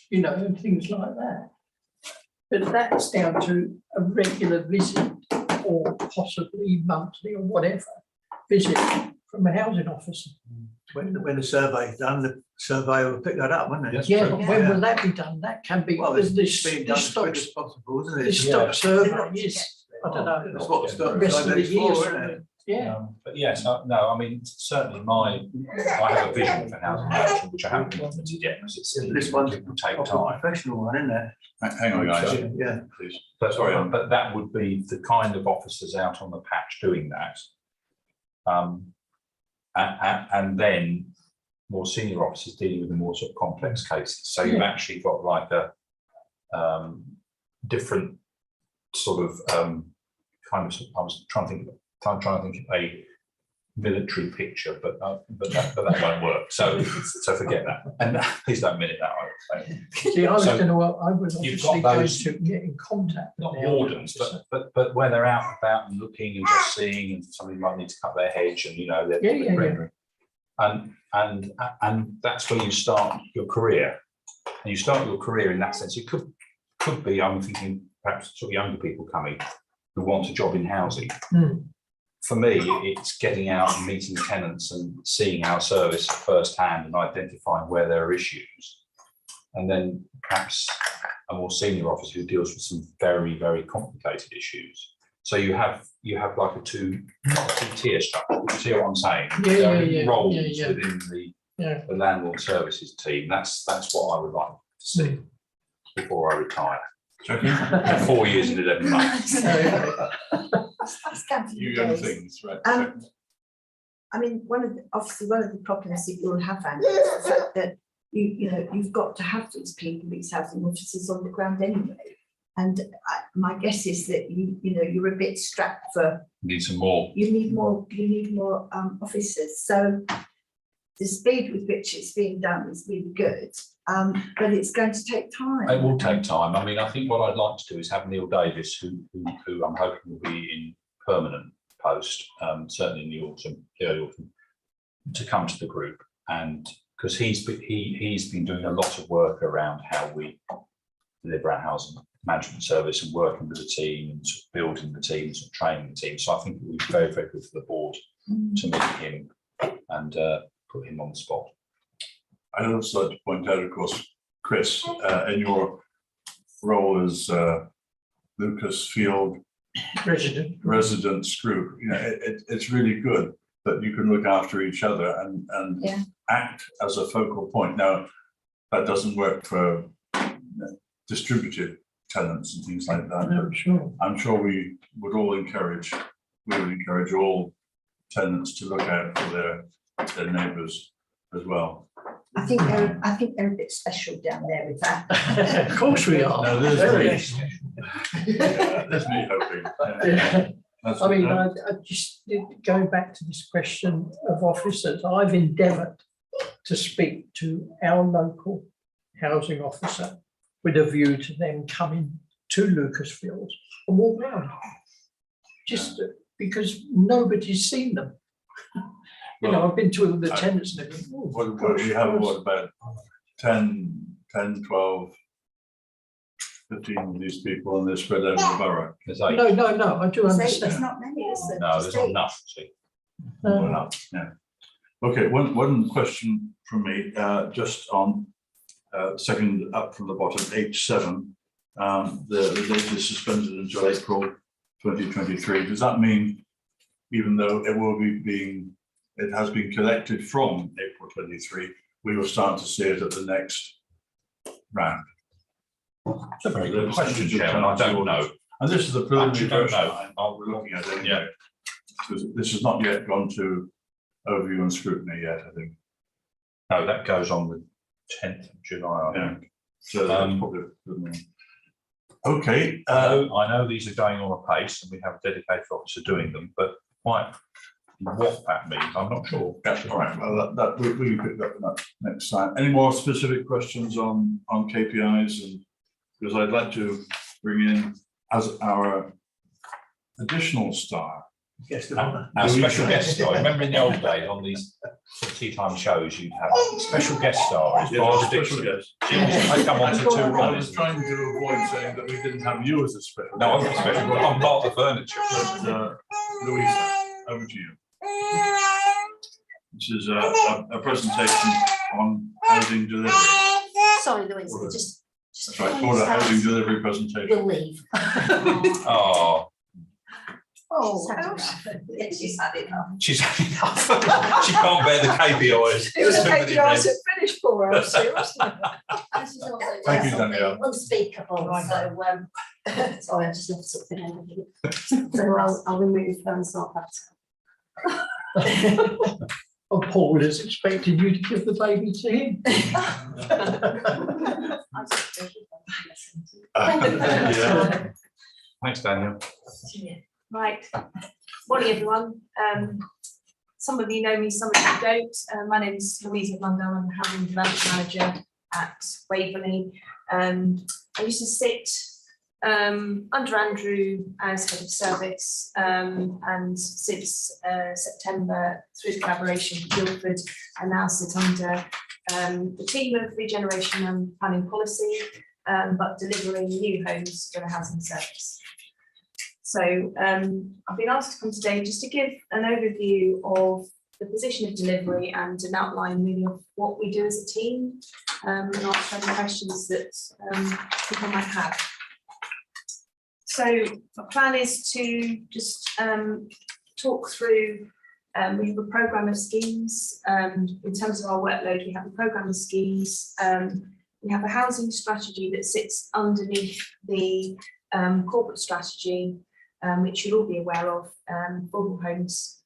you know, and things like that. But that's down to a regular visit or possibly monthly or whatever visit from a housing officer. When the survey's done, the surveyor will pick that up, won't it? Yes. Yeah, but when will that be done? That can be, Well, there's it's this being done as stock, quick as possible, isn't it? this Yeah. stock survey is, I don't know. That's what the stock the rest of the survey's year, for, isn't it? yeah. But yes, no, I mean, certainly I have a vision for housing management, which I haven't implemented yet because This one's it will take a time. professional one, isn't it? Hang on, guys. Yeah. Please. But, Sorry, on. but that would be the kind of officers out on the patch doing that. And then more senior officers dealing with the more sort of complex cases. So you've actually got like a different sort of I was trying to think of a military picture, but that won't work. So forget that. And please don't minute that. I would say. See, I was So going to, I was you've got obviously going those- to get in contact with Not the elderly wardens, officer. but where they're out and about and looking and just seeing, and somebody might need to cut their hedge, and you know they're Yeah. rendering. And that's where you start your career. And you start your career in that sense. It could be, I'm thinking perhaps sort of younger people coming who want a job in housing. Mm. For me, it's getting out and meeting tenants and seeing our service firsthand and identifying where there are issues. And then perhaps a more senior officer who deals with some very, very complicated issues. So you have like not a two-tier structure. You see what I'm saying? Yeah, There are yeah, roles yeah. within Yeah. the landlord services team. That's what I would like to see before I retire. Checking. 4 years and 11 months. That's counting You the young days. things, right? I mean, obviously one of the problems that you'll have, Andy, is the fact that you've got to have these people, these housing officers on the ground anyway. And my guess is that you're a bit strapped for. Need some more. You need more officers. So the speed with which it's being done is really good, but it's going to take time. It will take time. I mean, I think what I'd like to do is have Neil Davis, who I'm hoping will be in permanent post, certainly in the autumn, early autumn, to come to the group, and because he's been doing a lot of work around how we deliver our housing management service and working with the team and sort of building the team and sort of training the team. So I think it would be very, very good for the board to meet him and put him on the spot. I'd also like to point out, of course, Chris, in your role as Lucas Field residents group, it's really good that you can look after each other and act as a focal point. Now, that doesn't work for distributed tenants and things like that. No, sure. I'm sure we would encourage all tenants to look out for their neighbours as well. I think they're a bit special down there with that. Of course we are. No, there's Very. Yeah, there's me hoping. Yeah. That's I mean, what- I just going back to this question of officers, I've endeavoured to speak to our local housing officer with a view to them coming to Lucasfield and walk around. Just because nobody's seen them. I've been to the tenants and everything. Oh, What we have, what about 10, 12 15 of these people and they're spread over the borough. There's eight. No, I do So understand. it's not many, is there? No, Just there's not eight. enough, see. Well, enough, yeah. Okay, one question from me, just on second up from the bottom, H7. The date is suspended until April 2023. Does that mean, even though it has been collected from April 23, we will start to see it at the next round? It's a very good question, Chairman. I don't know. And this is the Actually, preliminary don't version know. we're looking at anyway. Yeah. Because this has not yet gone to overview and scrutiny yet, I think. No, that goes on the 10th of July, I Yeah. think. So that's probably. Okay, I know these are going on a pace and we have a dedicated officer doing them, but quite what that means, I'm not sure. that's all right. Well, that we can pick that up next time. Any more specific questions on KPIs? And because I'd like to bring in as our additional star. Guest of honour. Our special guest star, remember in the old days on these sort of tea time shows, you'd have a special guest star. It's Yes, Barbara special Dixon. guest. I come on to two I runners. was trying to avoid saying that we didn't have you as a special. No, I'm not guest. special, I'm part of the furniture. But, Louisa, over to you. This is a presentation on housing delivery. Sorry, Louisa, just. That's right, called a housing delivery presentation. We'll leave. Oh, Oh, Yeah, she's had enough. she's had enough. She can't bear the KPIs. It was Too many KPIs red. that finished for us, seriously. And she's also Thank done you, something Danielle. unspeakable, so, sorry, I just left something over here. So I'll remove her and start that. Oh, Paul is expecting you to give the baby to him. Yeah. Thanks, Daniel. Right, morning everyone. Some of you know me, some of you don't. My name is Louisa Blundell, I'm the Housing Development Manager at Waverley. I used to sit under Andrew as Head of Service, and since September, through the collaboration with Guildford, I now sit under the team of regeneration and planning policy, but delivering new homes for the housing service. So I've been asked to come today just to give an overview of the position of delivery and an outline really of what we do as a team, and answer any questions that people might have. So my plan is to just talk through, we have a programme of schemes. In terms of our workload, we have a programme of schemes. We have a housing strategy that sits underneath the corporate strategy, which you'll all be aware of, Affordable Homes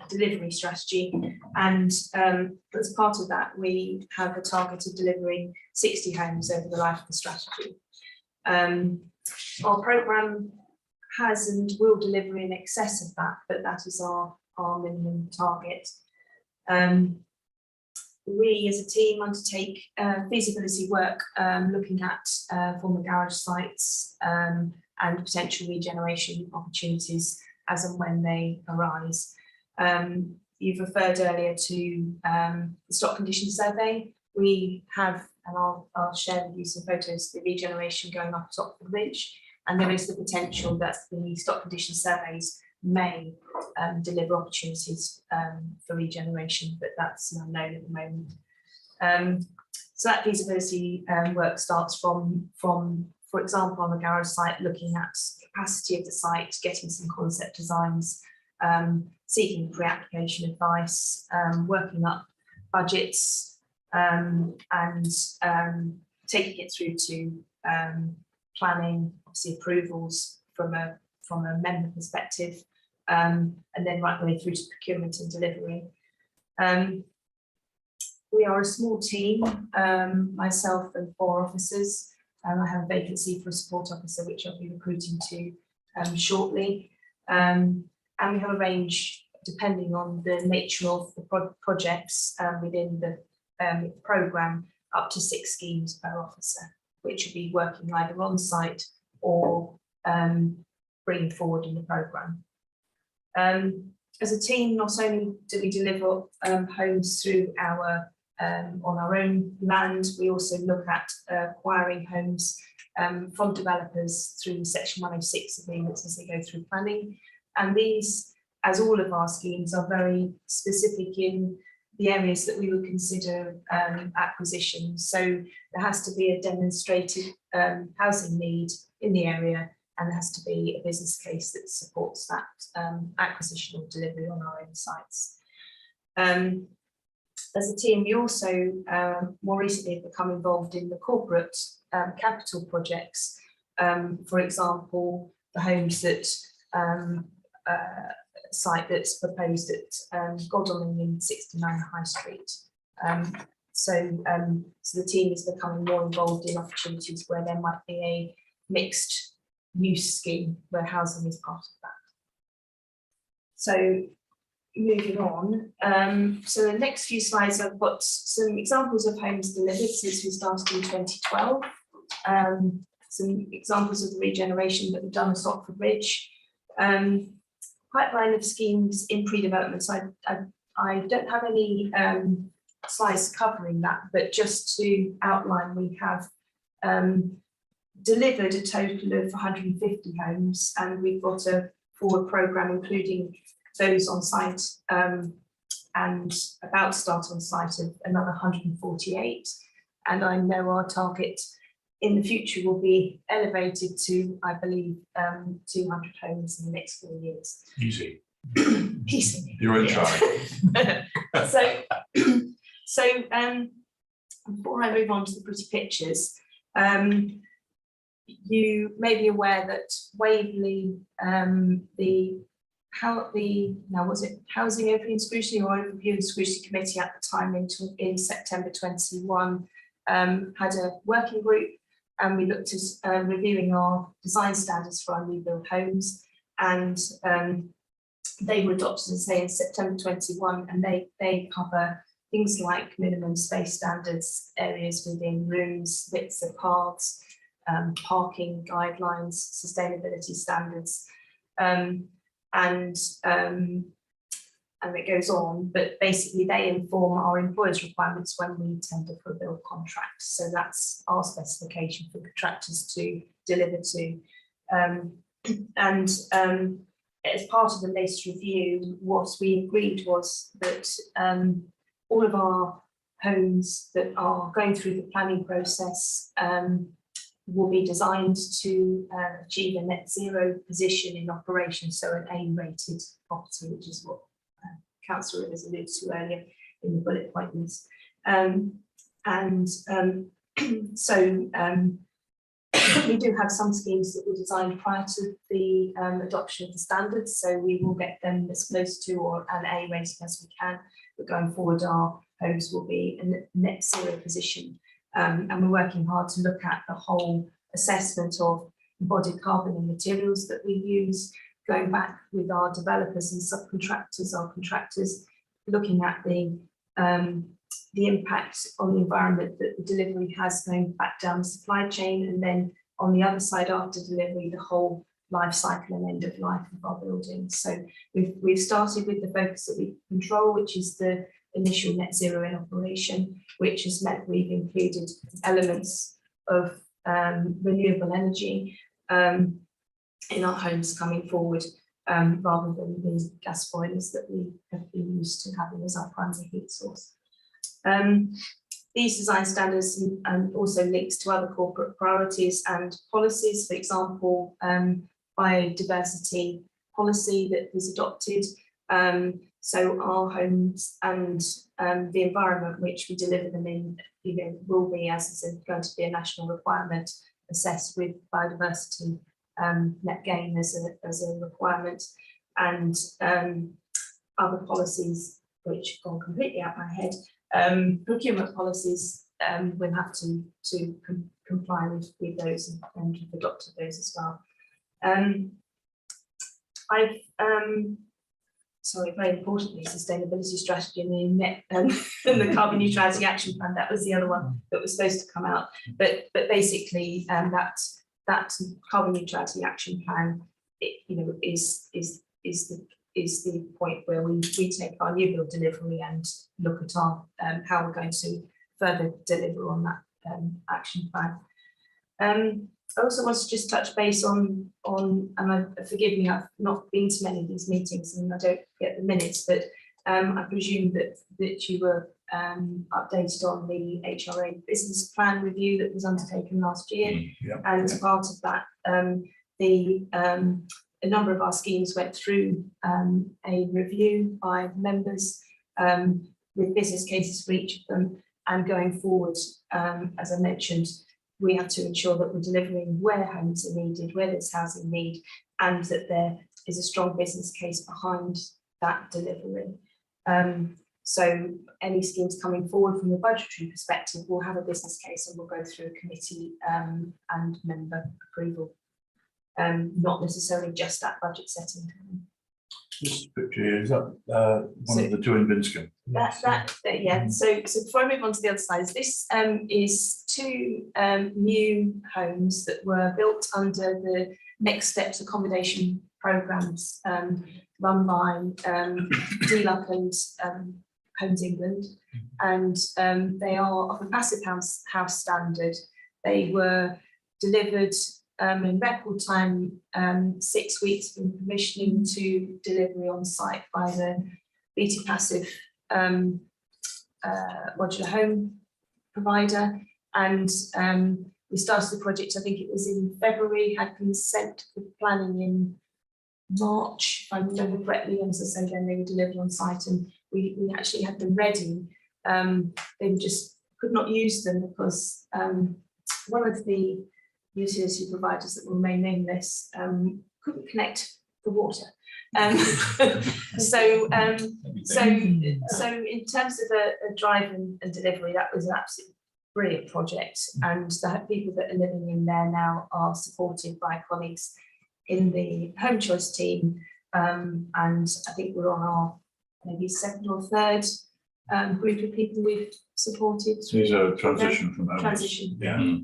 delivery strategy. And as part of that, we have a target of delivering 60 homes over the life of the strategy. Our programme has and will deliver in excess of that, but that is our minimum target. We as a team undertake feasibility work looking at former garage sites and potential regeneration opportunities as and when they arise. You've referred earlier to the stock condition survey. We have, and I'll share with you some photos of the regeneration going up top of the ridge, and there is the potential that the stock condition surveys may deliver opportunities for regeneration, but that's an unknown at the moment. So that feasibility work starts from, for example, on the garage site, looking at capacity of the site, getting some concept designs, seeking pre-application advice, working up budgets, and taking it through to planning, obviously approvals from a member perspective, and then right the way through to procurement and delivery. We are a small team, myself and 4 officers. I have a vacancy for a support officer, which I'll be recruiting to shortly. And we have a range, depending on the nature of the projects within the programme, up to 6 schemes per officer, which will be working either on site or bringing forward in the programme. As a team, not only do we deliver homes through our on our own land. We also look at acquiring homes from developers through Section 106 agreements as they go through planning. And these, as all of our schemes, are very specific in the areas that we would consider acquisition. So there has to be a demonstrated housing need in the area, and there has to be a business case that supports that acquisition or delivery on our own sites. As a team, we also more recently have become involved in the corporate capital projects. For example, the homes that site that's proposed at Godalming in 69 High Street. So the team is becoming more involved in opportunities where there might be a mixed use scheme where housing is part of that. So moving on, so the next few slides I've got some examples of homes delivered since we started in 2012. Some examples of the regeneration that we've done at Stopford Bridge. Pipeline of schemes in pre-development. So I don't have any slides covering that, but just to outline, we have delivered a total of 150 homes, and we've got a forward programme including those on site and about to start on site of another 148. And I know our target in the future will be elevated to, I believe, 200 homes in the next 4 years. Easy. Easy. You're in charge. So before I move on to the pretty pictures, you may be aware that Waverley, Housing Opening Scrutiny or Overview and Scrutiny Committee at the time in September 21 had a working group, and we looked at reviewing our design standards for our new build homes, and they were adopted, as I say, in September 21, and they cover things like minimum space standards, areas within rooms, widths of paths, parking guidelines, sustainability standards, and it goes on, but basically they inform our employers' requirements when we tender for a build contract. So that's our specification for contractors to deliver to. As part of the latest review, what we agreed was that all of our homes that are going through the planning process will be designed to achieve a net zero position in operation, so an A-rated property, which is what Councillor Rivers alluded to earlier in the bullet point list. We do have some schemes that were designed prior to the adoption of the standards, so we will get them as close to or an A rating as we can, but going forward our homes will be a net zero position. And we're working hard to look at the whole assessment of embodied carbon and materials that we use, going back with our developers and subcontractors, our contractors, looking at the impact on the environment that the delivery has going back down the supply chain, and then on the other side after delivery, the whole life cycle and end of life of our buildings. So we've started with the focus that we control, which is the initial net zero in operation, which has meant we've included elements of renewable energy in our homes coming forward, rather than the gas boilers that we have been used to having as our primary heat source. These design standards also links to other corporate priorities and policies. For example, biodiversity policy that was adopted. So our homes and the environment which we deliver them in, will be, as I said, going to be a national requirement, assessed with biodiversity net gain as a requirement, and other policies which have gone completely out my head. Procurement policies will have to comply with those, and have adopted those as well. Very importantly, sustainability strategy and the carbon neutrality action plan. That was the other one that was supposed to come out. But basically, that carbon neutrality action plan, is is the point where we take our new build delivery and look at our how we're going to further deliver on that action plan. I also want to just touch base on and forgive me, I've not been to many of these meetings and I don't get the minutes, but I presume that you were updated on the HRA business plan review that was undertaken last year. And as part of that, a number of our schemes went through a review by members with business cases for each of them. And going forward, as I mentioned, we have to ensure that we're delivering where homes are needed, where there's housing need, and that there is a strong business case behind that delivery. So any schemes coming forward from a budgetary perspective will have a business case and will go through a committee and member approval, not necessarily just at budget setting time. This picture here, is that one of the two in Binscombe? Yeah. So before I move on to the other side, this is two new homes that were built under the Next Steps accommodation programs run by DLUC and Homes England, and they are of a passive house standard. They were delivered in record time, 6 weeks from commissioning to delivery on site by the BT Passive modular home provider. And we started the project, I think it was in February, had consent for planning in March, if I remember correctly, and as I say, then they were delivered on site, and we actually had them ready. They just could not use them because one of the utility providers that will remain nameless couldn't connect the water. So in terms of a drive and delivery, that was an absolutely brilliant project, and the people that are living in there now are supported by colleagues in the home choice team, and I think we're on our maybe second or third group of people we've supported. These are transition from home. Transition. Yeah.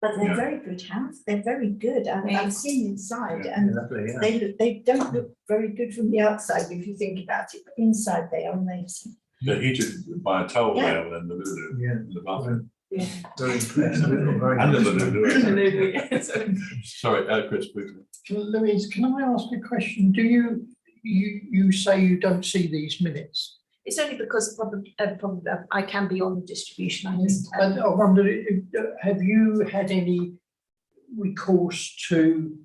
But they're very good house, they're very good, and I've seen inside, Yeah, and Lovely, yeah. they don't look very good from the outside if you think about it, but inside they are amazing. They're heated by a towel Yeah. rail in the loo, Yeah. in the bathroom. Yeah. Very impressed. Very And in the nice. loo. Sorry, Chris, briefly. Louise, can I ask a question? Do you say you don't see these minutes? It's only because probably I can be on the distribution. I just, And I wondered, have you had any recourse to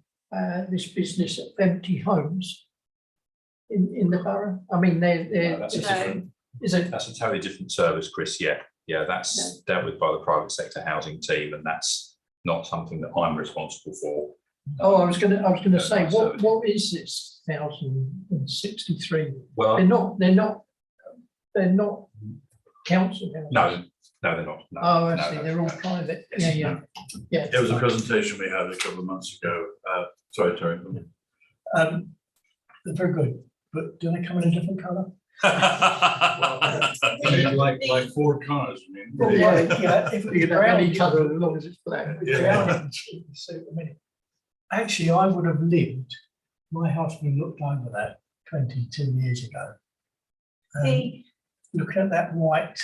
this business of empty homes in the borough? I mean, No, they're that's a different, is it? that's a totally different service, Chris. Yeah, that's dealt with by the private sector housing team, and that's not something that I'm responsible for. Oh, I was going to say, that's my service. what is this 1,063? Well, They're not council houses. no, they're not. No, Oh, I no, see. no, They're all no. private. Yeah. There was a presentation we had a couple of months ago. Sorry, Terry. They're very good, but do they come in a different colour? Like Ford cars, I mean. Well, yeah, if you could have any colour as long as it's black. Yeah. Actually, I would have lived, my husband looked over that 22 years ago. Looking at that white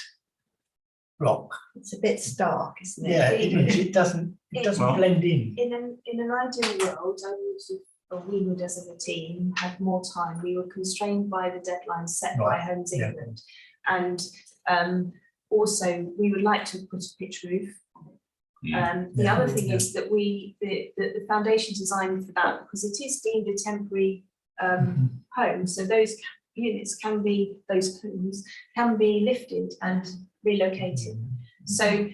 block, It's a bit stark, isn't it? yeah, it doesn't Well- blend in. in an ideal world, I would, or we would as a team, have more time. We were constrained by the deadlines set by Homes yeah. England, and also we would like to put a pitch roof. The other thing is that the foundation design for that, because it is deemed a temporary home, so those units can be, those homes can be lifted and relocated. So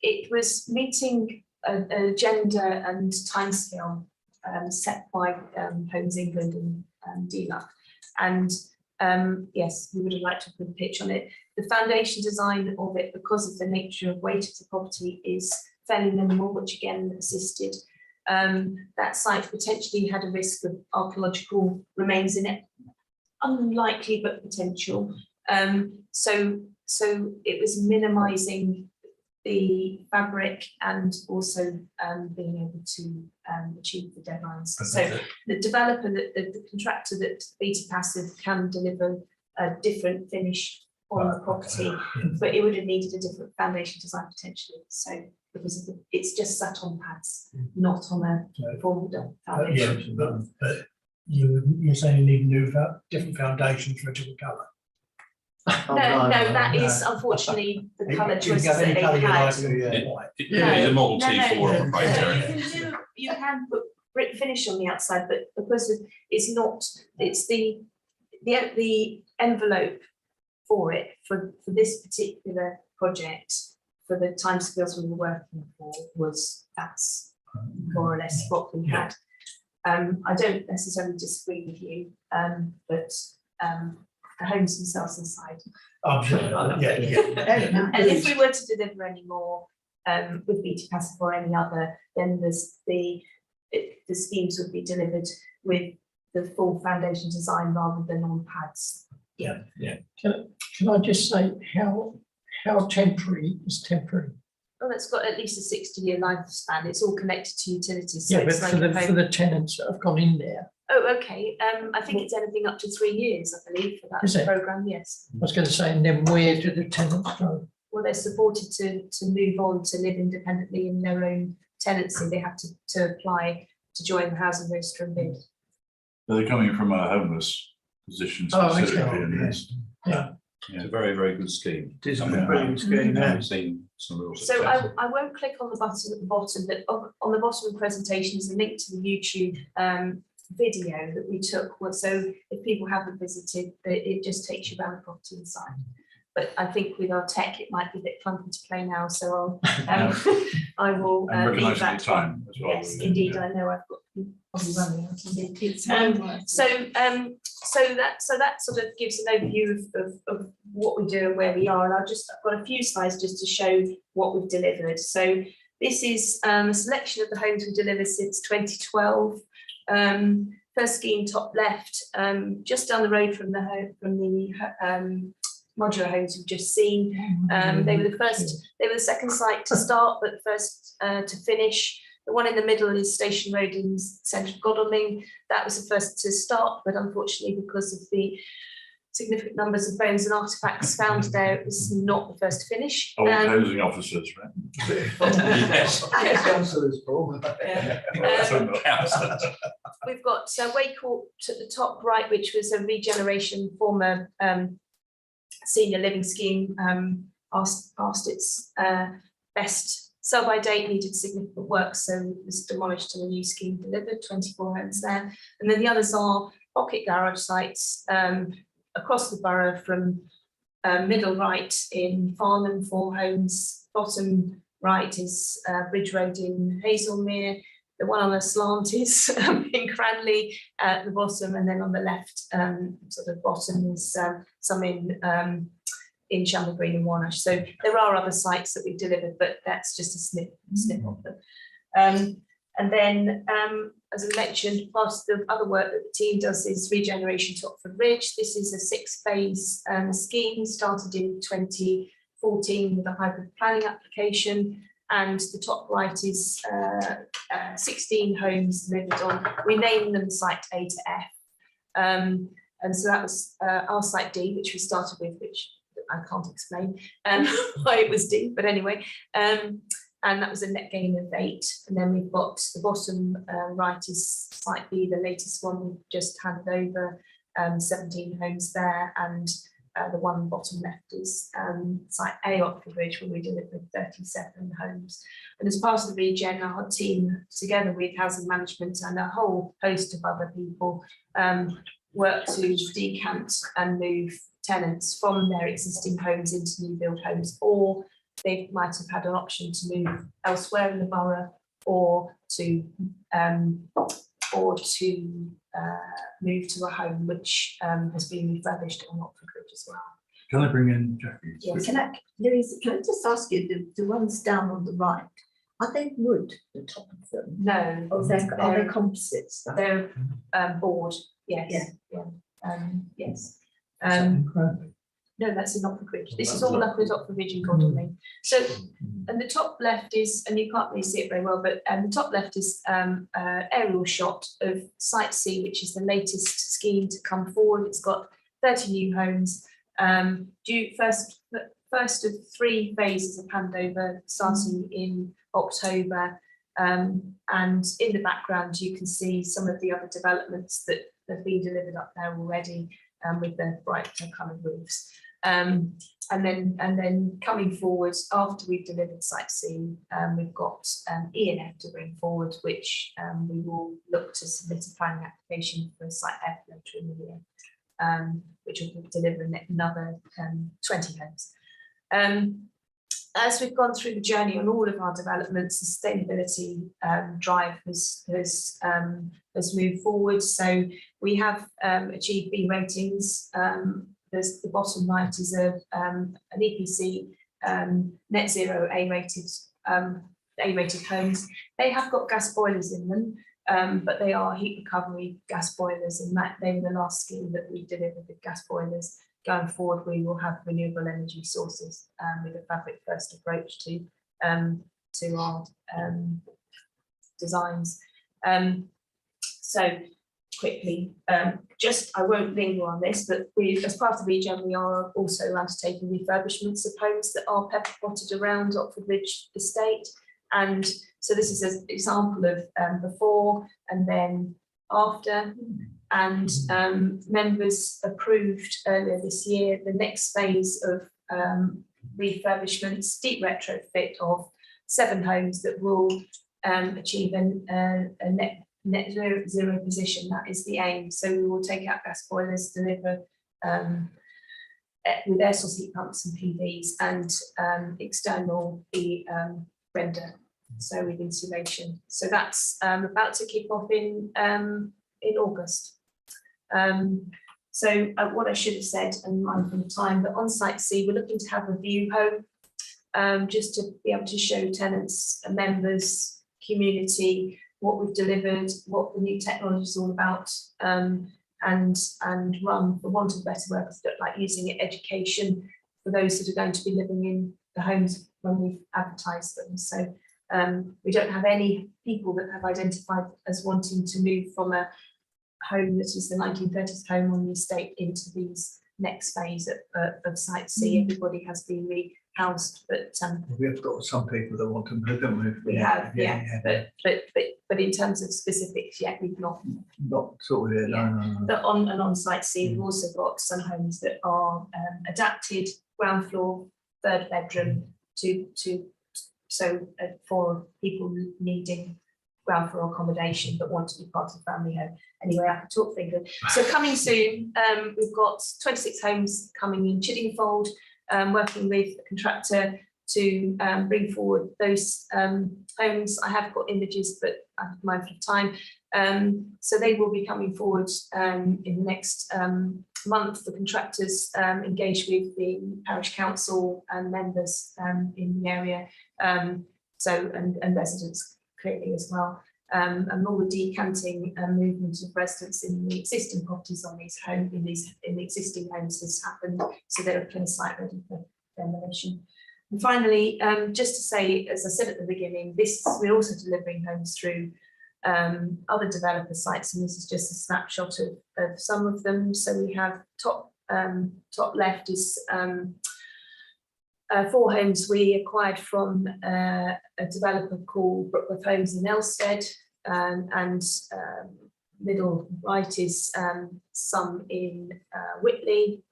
it was meeting an agenda and timescale set by Homes England and DLUC. And yes, we would have liked to put a pitch on it. The foundation design of it, because of the nature of weight of the property, is fairly minimal, which again assisted. That site potentially had a risk of archaeological remains in it. Unlikely, but potential. So it was minimising the fabric and also being able to achieve the deadlines. So the developer, the contractor that Beta Passive can deliver a different finish on the property, but it would have needed a different foundation design potentially. So because of it's just sat on pads, not on a formal foundation. But you're saying you need a new different foundation for a different colour. No, that is unfortunately the colour choices that they had. It is a Model T4, I'm afraid, Terry. You can put brick finish on the outside, but because it's not, it's the envelope for it, for this particular project, for the timescales we were working for, that's more or less what we had. I don't necessarily disagree with you, but the homes themselves inside. Yeah. And if we were to deliver any more with Beta Passive or any other, then there's the schemes would be delivered with the full foundation design rather than on pads. Yeah. Can I just say how temporary is temporary? Well, it's got at least a 60-year lifespan. It's all connected to utilities. So Yeah, but it's like for the tenants that have gone in there. Oh, okay. I think it's anything up to 3 years, I believe, for Is that it? programme, yes. I was going to say, and then where do the tenants go? Well, they're supported to move on to live independently in their own tenancy. They have to apply to join the housing register and bid. They're coming from a homeless position Oh, okay. specifically in this. Yeah. It's a very, very good scheme. It is a brilliant scheme, yeah. I've seen some real So success. I won't click on the button at the bottom, but on the bottom of the presentation is a link to the YouTube video that we took. So if people haven't visited, it just takes you around the property inside. But I think with our tech, it might be a bit clunky to play now. So I will And leave recognising that the time as well. Yes, indeed. I know I've got probably running out. So that sort of gives an overview of what we do and where we are. And I've got a few slides just to show what we've delivered. So this is a selection of the homes we've delivered since 2012. First scheme top left, just down the road from the modular homes we've just seen. They were the second site to start, but first to finish. The one in the middle is Station Road in central Godalming. That was the first to start, but unfortunately, because of the significant numbers of bones and artifacts found there, it was not the first to finish. Old housing officers, right? Yes. We've got Waycourt at the top right, which was a regeneration former senior living scheme, past its best sell-by date, needed significant work, so it was demolished and a new scheme delivered, 24 homes there. And then the others are pocket garage sites across the borough, from middle right in Farnham, 4 homes, bottom right is Bridge Road in Hazelmere, the one on the slant is in Cranley at the bottom, and then on the left sort of bottom is some in Shamrock Green and Warnash. So there are other sites that we've delivered, but that's just a snip of them. And then, as I mentioned, part of the other work that the team does is regeneration to Oxford Ridge. This is a 6-phase scheme, started in 2014 with a hybrid planning application. And the top right is 16 homes delivered on. We named them site A to F. And so that was our site D, which we started with, which I can't explain why it was D, but anyway. And that was a net gain of 8. And then we've got the bottom right is site B, the latest one we've just handed over, 17 homes there. And the one bottom left is site A, Oxford Ridge, where we delivered 37 homes. And as part of the regen, our team, together with housing management and a whole host of other people, work to decant and move tenants from their existing homes into new build homes, or they might have had an option to move elsewhere in the borough, or to move to a home which has been refurbished on Oxford Ridge as well. Can I bring in Jackie? Yes. Louise, can I just ask you, the ones down on the right, are they wood, the top of them? No, Or are they composites? they're board. Yes. Yeah. Yes. No, that's in Oxford Ridge. This is all up at Oxford Ridge and Godalming. So, and the top left is, and you can't really see it very well, but the top left is aerial shot of Site C, which is the latest scheme to come forward. It's got 30 new homes. First of 3 phases of handover starting in October. And in the background, you can see some of the other developments that have been delivered up there already with the brighter coloured roofs. And then coming forward after we've delivered Site C, we've got E and F to bring forward, which we will look to submit a planning application for Site F later in the year, which will deliver another 20 homes. As we've gone through the journey on all of our developments, sustainability drive has moved forward. So we have achieved B ratings. The bottom right is an EPC net zero A-rated homes. They have got gas boilers in them, but they are heat recovery gas boilers, and that they were the last scheme that we delivered with gas boilers. Going forward, we will have renewable energy sources with a fabric first approach to our designs. So quickly, I won't linger on this, but we, as part of the region, we are also undertaking refurbishments of homes that are pepper potted around Oxford Ridge Estate. And so this is an example of before and then after. And members approved earlier this year the next phase of refurbishments, deep retrofit of 7 homes that will achieve a net zero position. That is the aim. So we will take out gas boilers, deliver with air source heat pumps and PVs, and external render, so with insulation. So that's about to kick off in August. So what I should have said, and mindful of time, but on Site C, we're looking to have a view home, just to be able to show tenants, members, community, what we've delivered, what the new technology is all about, and run, for want of better words, like using it education for those that are going to be living in the homes when we've advertised them. So we don't have any people that have identified as wanting to move from a home that is the 1930s home on the estate into these next phase of Site C. Everybody has been rehoused, but We have got some people that want to move, don't we? we have, but in terms of specifics, yet we've not. Not sort of, no. But on Site C, we've also got some homes that are adapted, ground floor, 3rd bedroom for people needing ground floor accommodation but want to be part of a family home. Anyway, I can talk finger. So coming soon, we've got 26 homes coming in Chiddingfold, working with a contractor to bring forward those homes. I have got images, but I'm mindful of time. So they will be coming forward in the next month. The contractors engaged with the parish council and members in the area, and residents clearly as well, and all the decanting and movement of residents in the existing properties on these homes, in the existing homes has happened, so they're a clear site ready for demolition. And finally, just to say, as I said at the beginning, we're also delivering homes through other developer sites, and this is just a snapshot of some of them. So we have top left is 4 homes we acquired from a developer called Brookworth Homes in Elstead, and middle right is some in Whitley,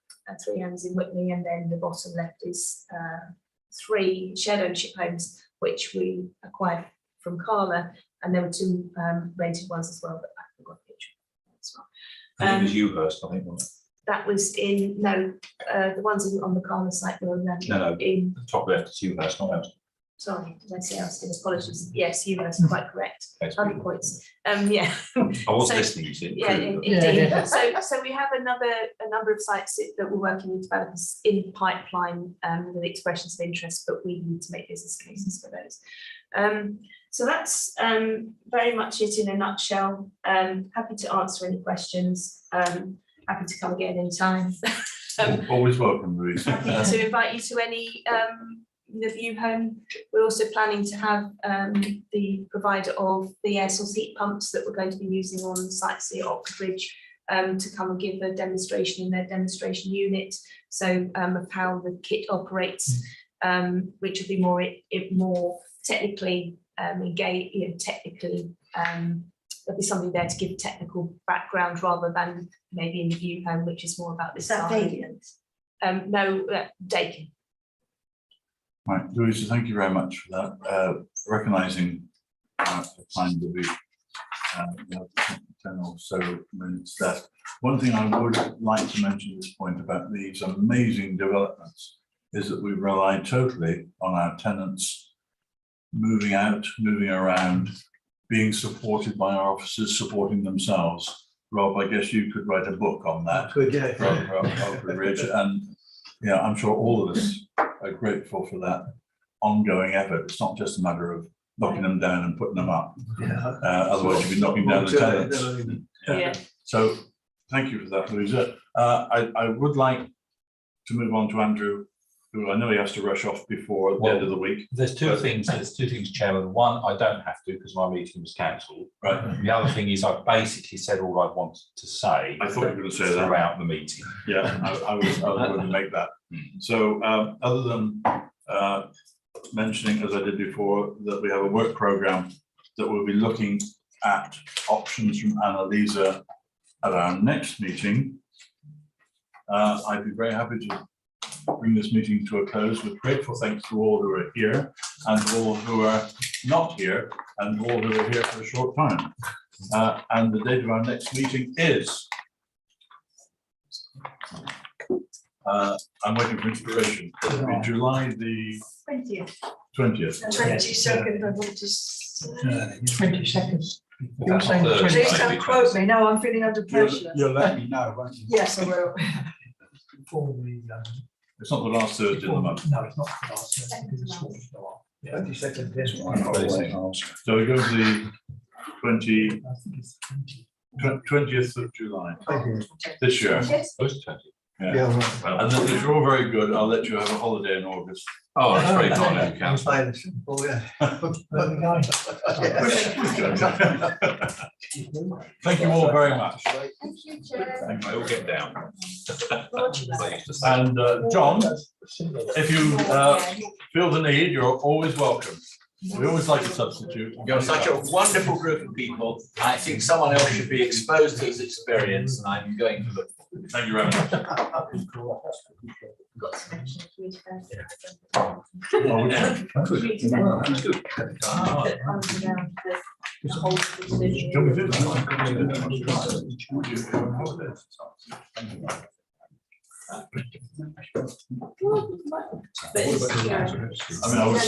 3 homes in Whitley, and then the bottom left is 3 shared ownership homes which we acquired from Carla, and there were 2 rented ones as well, but I forgot the picture as well. And it was Ewhurst, I think, wasn't it? That was in, the ones on the Carla site were No, in, the top left is Ewhurst, not ours. sorry, did I say Elston? Apologies. Yes, you guys are quite correct. Thanks. Other points. Yeah. I was So- listening, you see. Yeah, True. indeed. Yeah. So we have a number of sites that we're working with developers in pipeline with expressions of interest, but we need to make business cases for those. So that's very much it in a nutshell. Happy to answer any questions. Happy to come again anytime. Always welcome, Louise. Happy to invite you to any the view home. We're also planning to have the provider of the air source heat pumps that we're going to be using on site C at Oxbridge to come and give a demonstration in their demonstration unit. So of how the kit operates, which will be more technically engaged, technically there'll be somebody there to give technical background rather than maybe in the view home, which is more about this Is that side. Valiant? No, Dakin. Right, Louisa, thank you very much for that. Recognising the time that we have 10 or so minutes left. One thing I would like to mention at this point about these amazing developments is that we've relied totally on our tenants moving out, moving around, being supported by our officers, supporting themselves. Rob, I guess you could write a book on that. Good, yeah. Rob Ridge, and yeah, I'm sure all of us are grateful for that ongoing effort. It's not just a matter of knocking them down and putting them up. Yeah. Otherwise you'd be knocking down the tenants. Yeah. So thank you for that, Louisa. I would like to move on to Andrew, who I know he has to rush off before the end of the week. There's two things, Chairman. One, I don't have to because my meeting was cancelled. Right. The other thing is I've basically said all I wanted to say. I thought you were going to say that. Throughout the meeting. Yeah, I was going to make that. So other than mentioning, as I did before, that we have a work programme that we'll be looking at options from Annalisa at our next meeting. I'd be very happy to bring this meeting to a close with grateful thanks to all who are here and all who are not here and all who are here for a short time. And the date of our next meeting is I'm waiting for inspiration. It'll be July the 20th. 20th. 22nd, I want to say. 20 seconds. You're That's saying Thursday. 20. Please don't quote me, no, I'm feeling under pressure. You'll let me know, won't you? Yes, I will. Before the, It's not the last Thursday of the month. no, it's not the last, because it's what we go on. Yeah, 22nd, this yes. one. So it goes the 20 I think it's 20. 20th of July this year. Yes. Yeah. Yeah, right. And then if you're all very good, I'll let you have a holiday in August. Oh, that's very kind of you, Councillor. Oh, yeah. There we go. Thank you all very much. Thank you, Chair. Thank you. I'll get down. And John, if you feel the need, you're always welcome. We always like a substitute. You're such a wonderful group of people. I think someone else should be exposed to this experience, and I'm going to look. Thank you very much. Got to mention it, we first. Oh, yeah. The whole decision. Can we do that? But it's, yeah. I mean, I was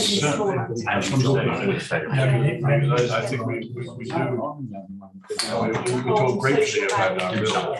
certainly. I think we do. We talk briefly about our bill.